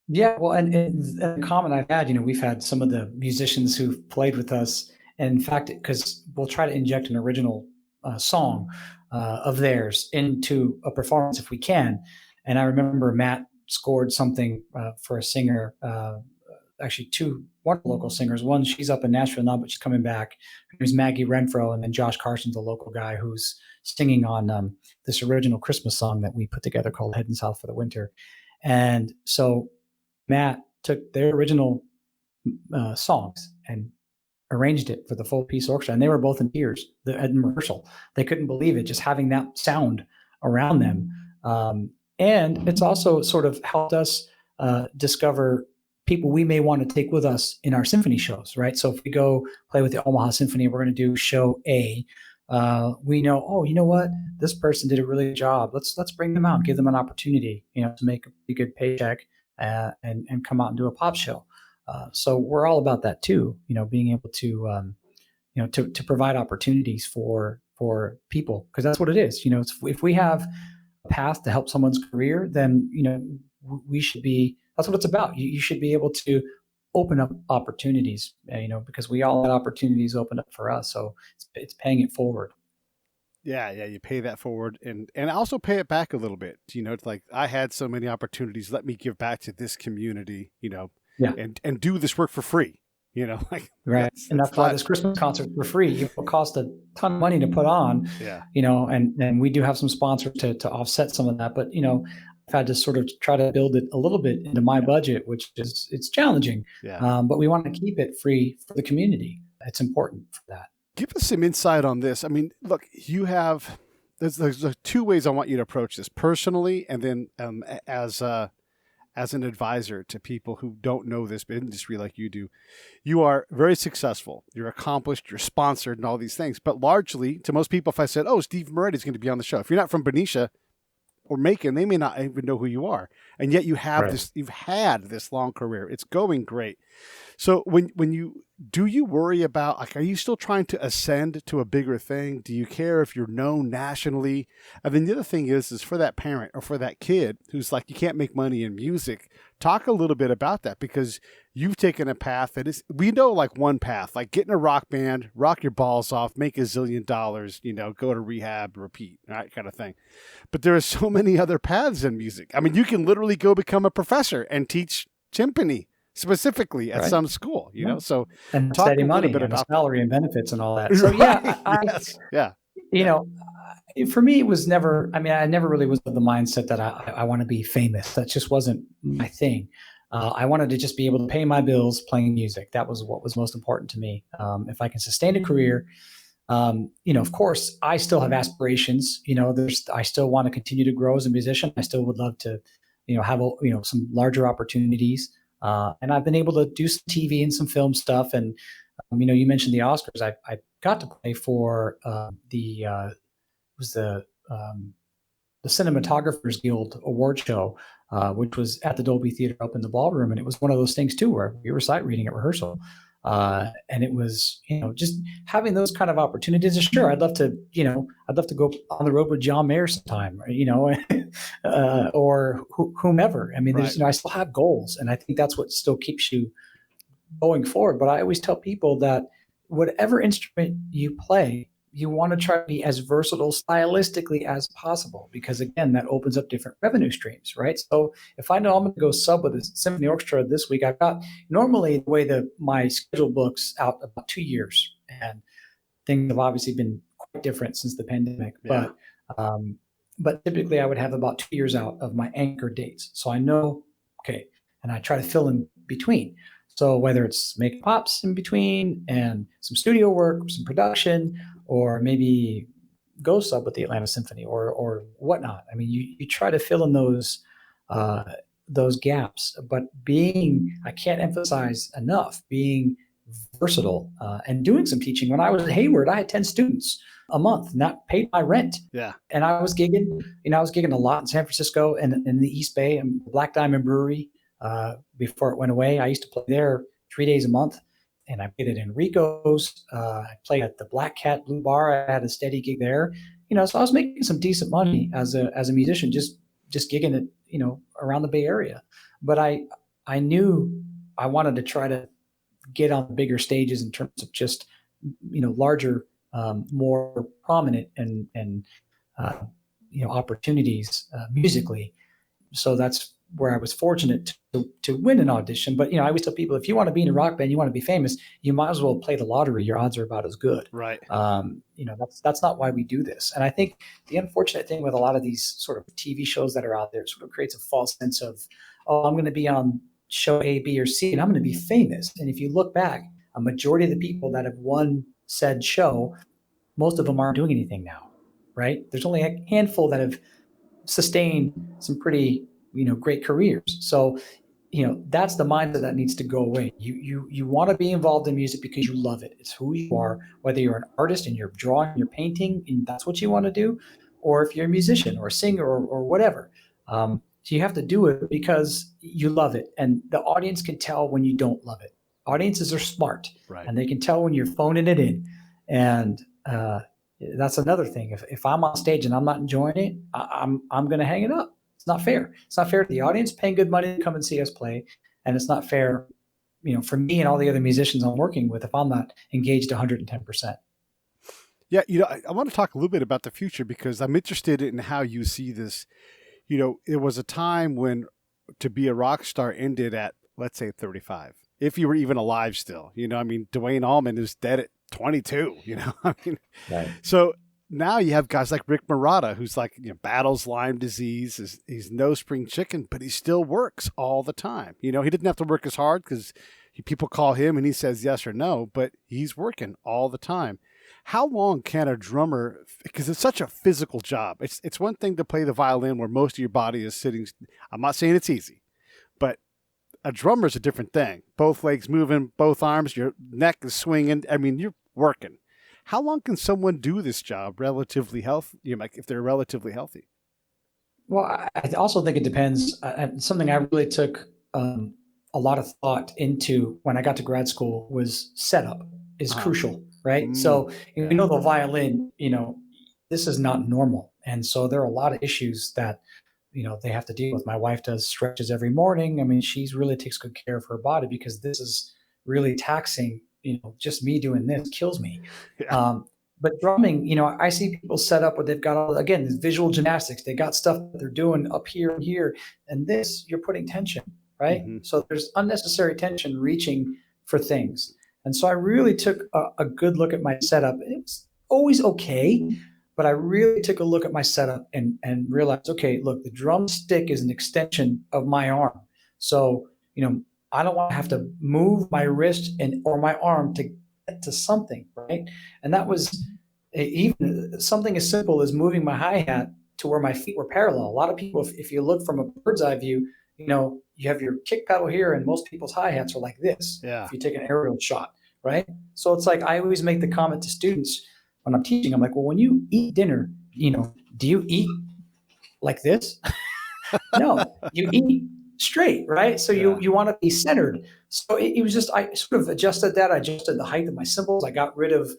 Yeah, well, and a comment I've had, we've had some of the musicians who've played with us, and in fact, because we'll try to inject an original song of theirs into a performance if we can. And I remember Matt scored something for a singer, actually two wonderful local singers. One, she's up in Nashville now, but she's coming back. Her name's Maggie Renfro, and then Josh Carson's a local guy who's singing on this original Christmas song that we put together called Heading South for the Winter. And so Matt took their original songs and arranged it for the full piece orchestra, and they were both in tears at rehearsal. They couldn't believe it, just having that sound around them. And it's also sort of helped us discover people we may want to take with us in our symphony shows, right? So if we go play with the Omaha Symphony, we're going to do show A. We know, oh, you know what? This person did a really good job. Let's bring them out, give them an opportunity, to make a good paycheck and come out and do a pop show. So we're all about that too, being able to, to provide opportunities for people, because that's what it is. If we have a path to help someone's career, then, we should be, that's what it's about. You should be able to open up opportunities, because we all had opportunities open up for us. So it's paying it forward. Yeah, you pay that forward and also pay it back a little bit. It's like, I had so many opportunities. Let me give back to this community, Yeah. and do this work for free, like, Right. And that's why this Christmas concert for free, it cost a ton of money to put on, yeah, and we do have some sponsors to offset some of that. But, I've had to sort of try to build it a little bit into my budget, which is, it's challenging, yeah. but we want to keep it free for the community. It's important for that. Give us some insight on this. I mean, look, you have, there's two ways I want you to approach this: personally, and then as an advisor to people who don't know this industry like you do. You are very successful. You're accomplished. You're sponsored and all these things. But largely, to most people, if I said, oh, Steve Moretti is going to be on the show, if you're not from Benicia or Macon, they may not even know who you are. And yet you have Right. this, you've had this long career. It's going great. So do you worry about, like, are you still trying to ascend to a bigger thing? Do you care if you're known nationally? And then the other thing is for that parent or for that kid who's like, you can't make money in music, talk a little bit about that, because you've taken a path that is, we know, like one path, like get in a rock band, rock your balls off, make $1 zillion, go to rehab, repeat, that kind of thing. But there are so many other paths in music. I mean, you can literally go become a professor and teach timpani specifically at Right. some school, so And talk steady a little money bit and about salary and benefits and all that. So yeah, Yes. Yeah. For me, it was never, I never really was of the mindset that I want to be famous. That just wasn't my thing. I wanted to just be able to pay my bills playing music. That was what was most important to me. If I can sustain a career, of course, I still have aspirations. I still want to continue to grow as a musician. I still would love to, have some larger opportunities. And I've been able to do some TV and some film stuff. And you mentioned the Oscars. I got to play for the Cinematographers Guild award show which was at the Dolby Theater up in the ballroom. And it was one of those things too, where we were sight reading at rehearsal. And it was, just having those kind of opportunities. Sure, I'd love to go on the road with John Mayer sometime, or whomever. I mean, there's, I still have goals, and I think that's what still keeps you going forward. But I always tell people that whatever instrument you play, you want to try to be as versatile stylistically as possible, because again, that opens up different revenue streams, right? So if I know I'm going to go sub with a symphony orchestra this week, I've got normally the way that my schedule books out about 2 years, and things have obviously been quite different since the pandemic. Yeah. But typically I would have about 2 years out of my anchor dates. So I know, okay, and I try to fill in between. So whether it's Macon Pops in between and some studio work, some production, or maybe go sub with the Atlanta Symphony or whatnot. I mean, you try to fill in those gaps, but I can't emphasize enough, being versatile and doing some teaching. When I was at Hayward, I had 10 students a month, and that paid my rent. Yeah. And I was gigging, a lot in San Francisco and in the East Bay and Black Diamond Brewery before it went away. I used to play there 3 days a month. And I played at Enrico's. I played at the Black Cat Blue Bar. I had a steady gig there. So I was making some decent money as a musician, just gigging it, around the Bay Area. But I knew I wanted to try to get on bigger stages in terms of just, larger, more prominent and opportunities musically. So that's where I was fortunate to win an audition. But, I always tell people, if you want to be in a rock band, you want to be famous, you might as well play the lottery. Your odds are about as good. Right. That's not why we do this. And I think the unfortunate thing with a lot of these sort of TV shows that are out there, it sort of creates a false sense of, I'm going to be on show A, B, or C, and I'm going to be famous. And if you look back, a majority of the people that have won said show, most of them aren't doing anything now, right? There's only a handful that have sustained some pretty great careers. So, that's the mindset that needs to go away. You want to be involved in music because you love it. It's who you are, whether you're an artist and you're drawing, you're painting, and that's what you want to do, or if you're a musician or a singer or whatever. So you have to do it because you love it. And the audience can tell when you don't love it. Audiences are smart, right? And they can tell when you're phoning it in. And that's another thing. If I'm on stage and I'm not enjoying it, I'm going to hang it up. It's not fair. It's not fair to the audience paying good money to come and see us play. And it's not fair, for me and all the other musicians I'm working with if I'm not engaged 110%. Yeah. I want to talk a little bit about the future because I'm interested in how you see this. It was a time when to be a rock star ended at, let's say, 35. If you were even alive still, Dwayne Allman is dead at 22, right. So now you have guys like Rick Marotta, who's like, battles Lyme disease. He's no spring chicken, but he still works all the time. He didn't have to work as hard because people call him and he says yes or no, but he's working all the time. How long can a drummer, because it's such a physical job. It's one thing to play the violin where most of your body is sitting. I'm not saying it's easy, but a drummer is a different thing. Both legs moving, both arms, your neck is swinging. I mean, you're working. How long can someone do this job relatively healthy, if they're relatively healthy? Well, I also think it depends. Something I really took a lot of thought into when I got to grad school was setup is crucial, right? So, the violin, this is not normal. And so there are a lot of issues that, they have to deal with. My wife does stretches every morning. I mean, she's really takes good care of her body because this is really taxing. Just me doing this kills me. Yeah. But drumming, I see people set up where they've got again, this visual gymnastics. They got stuff that they're doing up here and here. And this, you're putting tension, right? Mm-hmm. So there's unnecessary tension reaching for things. And so I really took a good look at my setup. It was always okay, but I really took a look at my setup and realized, okay, look, the drumstick is an extension of my arm. So, I don't want to have to move my wrist or my arm to get to something, right? And that was even something as simple as moving my hi-hat to where my feet were parallel. A lot of people, if you look from a bird's eye view, you have your kick pedal here and most people's hi-hats are like this. Yeah. If you take an aerial shot, right? So it's like, I always make the comment to students when I'm teaching, I'm like, well, when you eat dinner, do you eat like this? No, you eat straight, right? So you want to be centered. So it was just, I sort of adjusted that. I adjusted the height of my cymbals. I got rid of,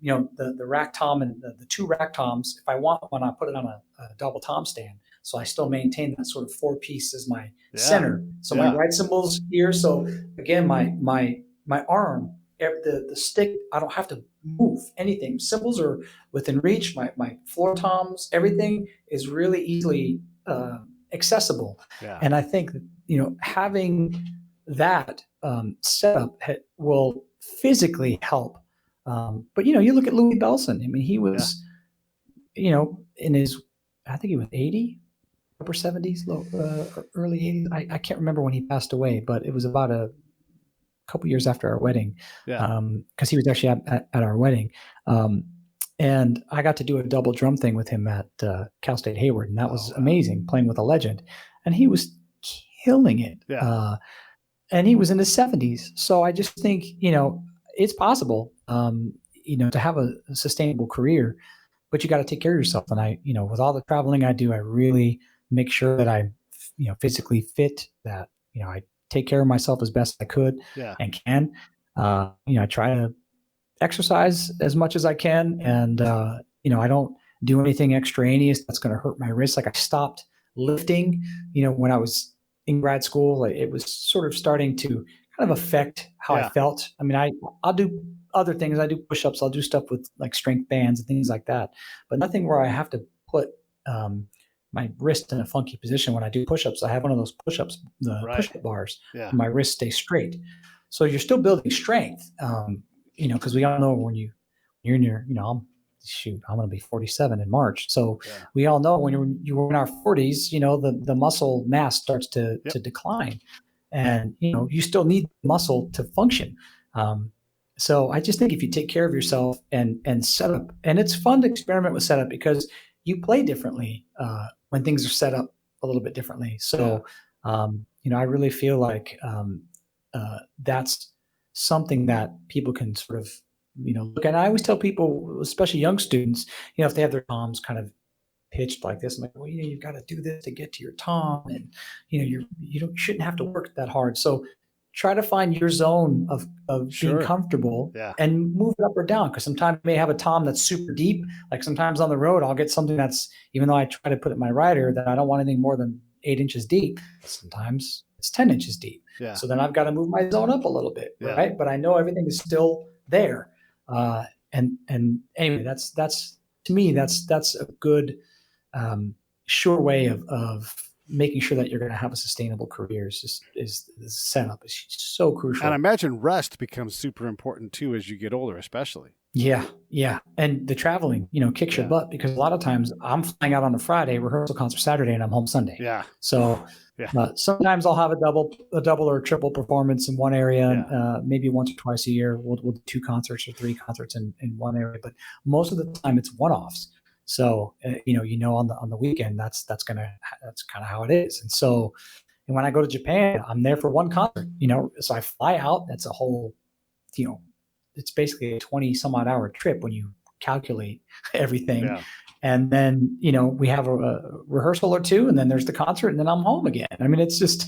the rack tom and the two rack toms. If I want one, I put it on a double tom stand. So I still maintain that sort of 4-piece as my center. So my right cymbal's here. So again, my arm, the stick, I don't have to move anything. Cymbals are within reach. My floor toms, everything is really easily accessible. Yeah. And I think, having that setup will physically help. But, you look at Louis Belson. I mean, he was, in his, I think he was 80, upper 70s, early 80s. I can't remember when he passed away, but it was about a couple years after our wedding. Yeah. Because he was actually at our wedding. And I got to do a double drum thing with him at Cal State Hayward, and that was amazing, playing with a legend. And he was killing it. Yeah. And he was in his 70s. So I just think, it's possible, to have a sustainable career, but you got to take care of yourself. And I, with all the traveling I do, I really make sure that I, physically fit, that, I take care of myself as best I could and can. I try to exercise as much as I can. And, I don't do anything extraneous that's going to hurt my wrist. Like I stopped lifting, when I was in grad school. It was sort of starting to kind of affect how I felt. I mean, I'll do other things. I do push-ups. I'll do stuff with like strength bands and things like that, but nothing where I have to put my wrist in a funky position. When I do push-ups, I have one of those push-ups, the push-up bars. Yeah. My wrist stays straight. So you're still building strength, because we all know when you're in your, I'm going to be 47 in March. So we all know when you're in our 40s, the muscle mass starts to decline, and, you still need muscle to function. So I just think if you take care of yourself and set up, and it's fun to experiment with setup because you play differently when things are set up a little bit differently. So, I really feel like that's something that people can sort of, look at. I always tell people, especially young students, if they have their toms kind of pitched like this, I'm like, well, you've got to do this to get to your tom, and you shouldn't have to work that hard. So try to find your zone of being comfortable and move it up or down. Because sometimes I may have a tom that's super deep. Like sometimes on the road, I'll get something that's, even though I try to put it in my rider, that I don't want anything more than 8 inches deep. Sometimes it's 10 inches deep. Yeah. So then I've got to move my zone up a little bit, right? But I know everything is still there. And anyway, that's to me, that's a good, sure way of making sure that you're going to have a sustainable career. Is the setup is so crucial. And I imagine rest becomes super important too as you get older, especially. Yeah. And the traveling, kicks your butt, because a lot of times I'm flying out on a Friday, rehearsal concert Saturday, and I'm home Sunday. Yeah. So sometimes I'll have a double or triple performance in one area, maybe once or twice a year. We'll do 2 concerts or 3 concerts in one area, but most of the time it's one-offs. So, on the weekend, that's kind of how it is. And so, and when I go to Japan, I'm there for one concert, so I fly out. That's a whole, it's basically a 20 some odd hour trip when you calculate everything. Yeah. And then, we have a rehearsal or 2, and then there's the concert, and then I'm home again. I mean, it's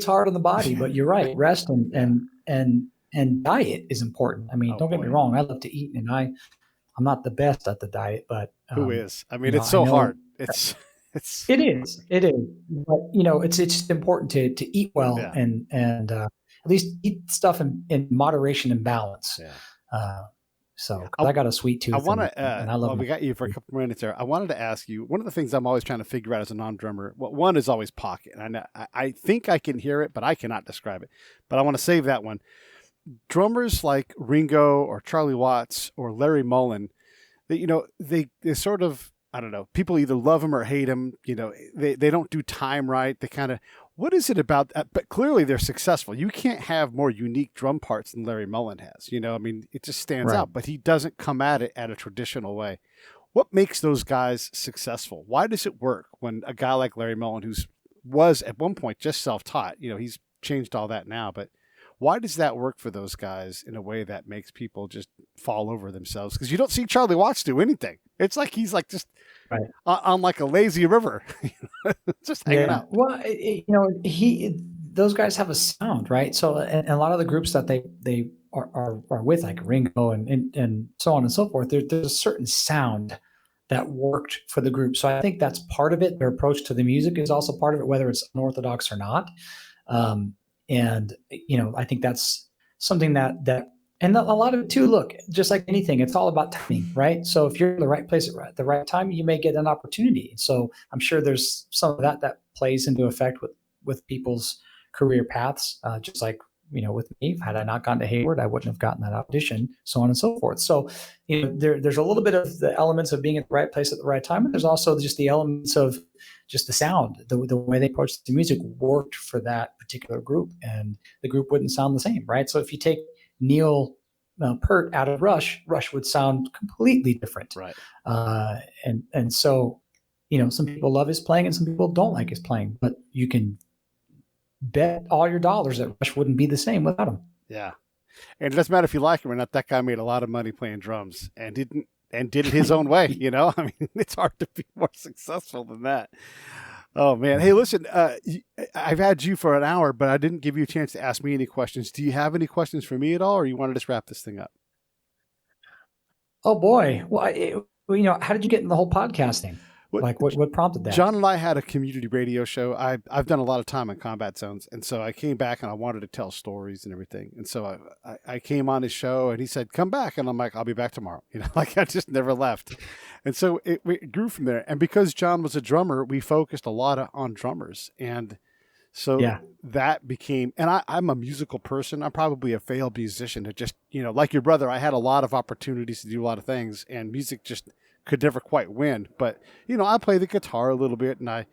hard on the body, but you're right. Rest and diet is important. I mean, don't get me wrong. I love to eat, and I'm not the best at the diet, but who is? I mean, it's so hard. It is. But it's just important to eat well and at least eat stuff in moderation and balance. Yeah. So I got a sweet tooth. I want to. And I love. We got you for a couple minutes there. I wanted to ask you, one of the things I'm always trying to figure out as a non-drummer. Well, one is always pocket. And I think I can hear it, but I cannot describe it. But I want to save that one. Drummers like Ringo or Charlie Watts or Larry Mullen, they sort of, I don't know, people either love them or hate them. They don't do time right. They kind of, what is it about that? But clearly they're successful. You can't have more unique drum parts than Larry Mullen has. I mean, it just stands out, but he doesn't come at it at a traditional way. What makes those guys successful? Why does it work when a guy like Larry Mullen, was at one point just self-taught, he's changed all that now, but why does that work for those guys in a way that makes people just fall over themselves? Because you don't see Charlie Watts do anything. It's like he's like just Right. on like a lazy river, just hanging out. Well, those guys have a sound, right? So, and a lot of the groups that they are with, like Ringo and so on and so forth, there's a certain sound that worked for the group. So I think that's part of it. Their approach to the music is also part of it, whether it's unorthodox or not. And I think that's something that and a lot of it too. Look, just like anything, it's all about timing, right? So if you're in the right place at the right time, you may get an opportunity. So I'm sure there's some of that plays into effect with people's career paths, just like with me. Had I not gone to Hayward, I wouldn't have gotten that audition, so on and so forth. So there's a little bit of the elements of being at the right place at the right time, and there's also just the elements of just the sound, the way they approached the music worked for that particular group, and the group wouldn't sound the same, right? So if you take Neil Peart out of Rush would sound completely different, right? And so some people love his playing and some people don't like his playing, but you can bet all your dollars that Rush wouldn't be the same without him. Yeah, and it doesn't matter if you like him or not. That guy made a lot of money playing drums and did it his own way. I mean, it's hard to be more successful than that. Oh man, hey, listen, I've had you for an hour, but I didn't give you a chance to ask me any questions. Do you have any questions for me at all, or you want to just wrap this thing up? Oh boy, well, how did you get in the whole podcasting? What prompted that? John and I had a community radio show. I've done a lot of time in combat zones, and so I came back and I wanted to tell stories and everything. And so I came on his show, and he said, "Come back," and I'm like, "I'll be back tomorrow." I just never left. And so it grew from there. And because John was a drummer, we focused a lot on drummers, and so that became. And I'm a musical person. I'm probably a failed musician. It just like your brother, I had a lot of opportunities to do a lot of things, and music just could never quite win. But I play the guitar a little bit, and I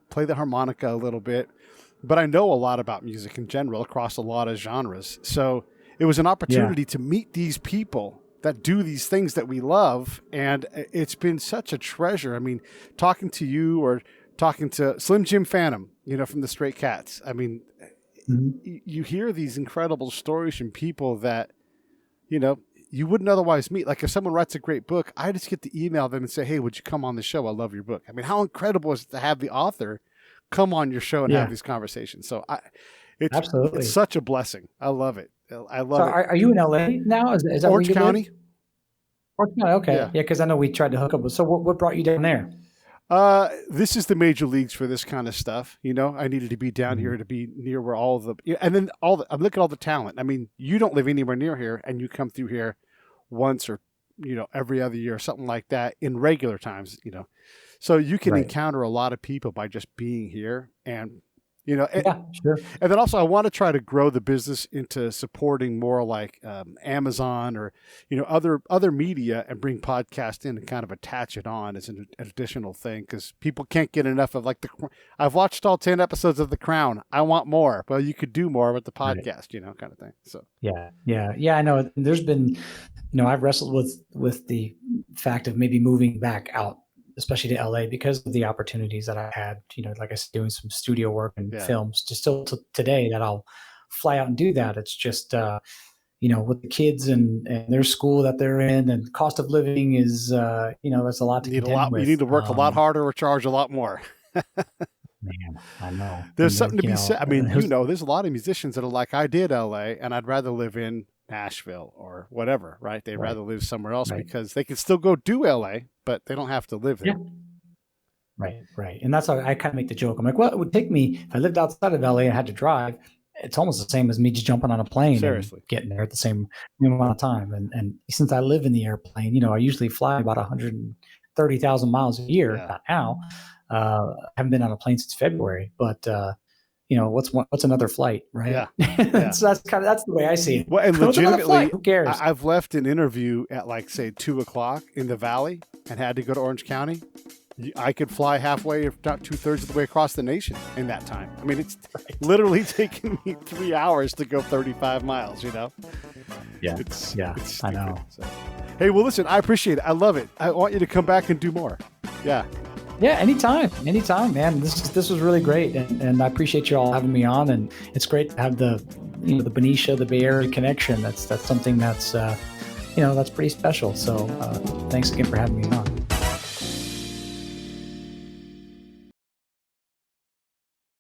play the harmonica a little bit, but I know a lot about music in general across a lot of genres. So it was an opportunity to meet these people that do these things that we love, and it's been such a treasure. I mean, talking to you or talking to Slim Jim Phantom, from the Stray Cats. I mean, you hear these incredible stories from people that you wouldn't otherwise meet. Like if someone writes a great book, I just get to email them and say, "Hey, would you come on the show? I love your book." I mean, how incredible is it to have the author come on your show and have these conversations? So it's such a blessing. I love it. I love it. Are you in LA now? Is that Orange County? Orange County. Okay. Yeah, because I know we tried to hook up with. So what brought you down there? This is the major leagues for this kind of stuff. I needed to be down here to be near where all the, and then I'm looking at all the talent. I mean, you don't live anywhere near here, and you come through here once or, every other year or something like that in regular times, so you can encounter a lot of people by just being here. And, sure. And then also I want to try to grow the business into supporting more like Amazon or, other media, and bring podcast in and kind of attach it on as an additional thing. Cause people can't get enough of I've watched all 10 episodes of The Crown. I want more. Well, you could do more with the podcast, kind of thing. So, yeah. I know there's been, I've wrestled with the fact of maybe moving back out, especially to LA, because of the opportunities that I had, like I said, doing some studio work and films, just still today that I'll fly out and do that. It's just, with the kids and their school that they're in, and cost of living is, there's a lot to contend with. You need to work a lot harder or charge a lot more. Man, I know. There's something to be said. I mean, there's a lot of musicians that are like, I did LA and I'd rather live in Nashville or whatever, right? They'd rather live somewhere else because they can still go do LA, but they don't have to live there. Yeah. Right. And that's how I kind of make the joke. I'm like, well, it would take me, if I lived outside of LA and had to drive, it's almost the same as me just jumping on a plane and getting there at the same amount of time. And since I live in the airplane, I usually fly about 130,000 miles a year. Not now. I haven't been on a plane since February, but what's another flight, right? Yeah. So that's the way I see it. Well, and legitimately, who cares? I've left an interview at say 2:00 in the Valley and had to go to Orange County. I could fly halfway, if not 2/3 of the way across the nation in that time. I mean, it's literally taken me 3 hours to go 35 miles, Yeah. I know. So. Hey, well, listen, I appreciate it. I love it. I want you to come back and do more. Yeah. Yeah, anytime, man. This was really great, and I appreciate you all having me on. And it's great to have the Benicia, the Bay Area connection. That's something that's that's pretty special. So thanks again for having me on.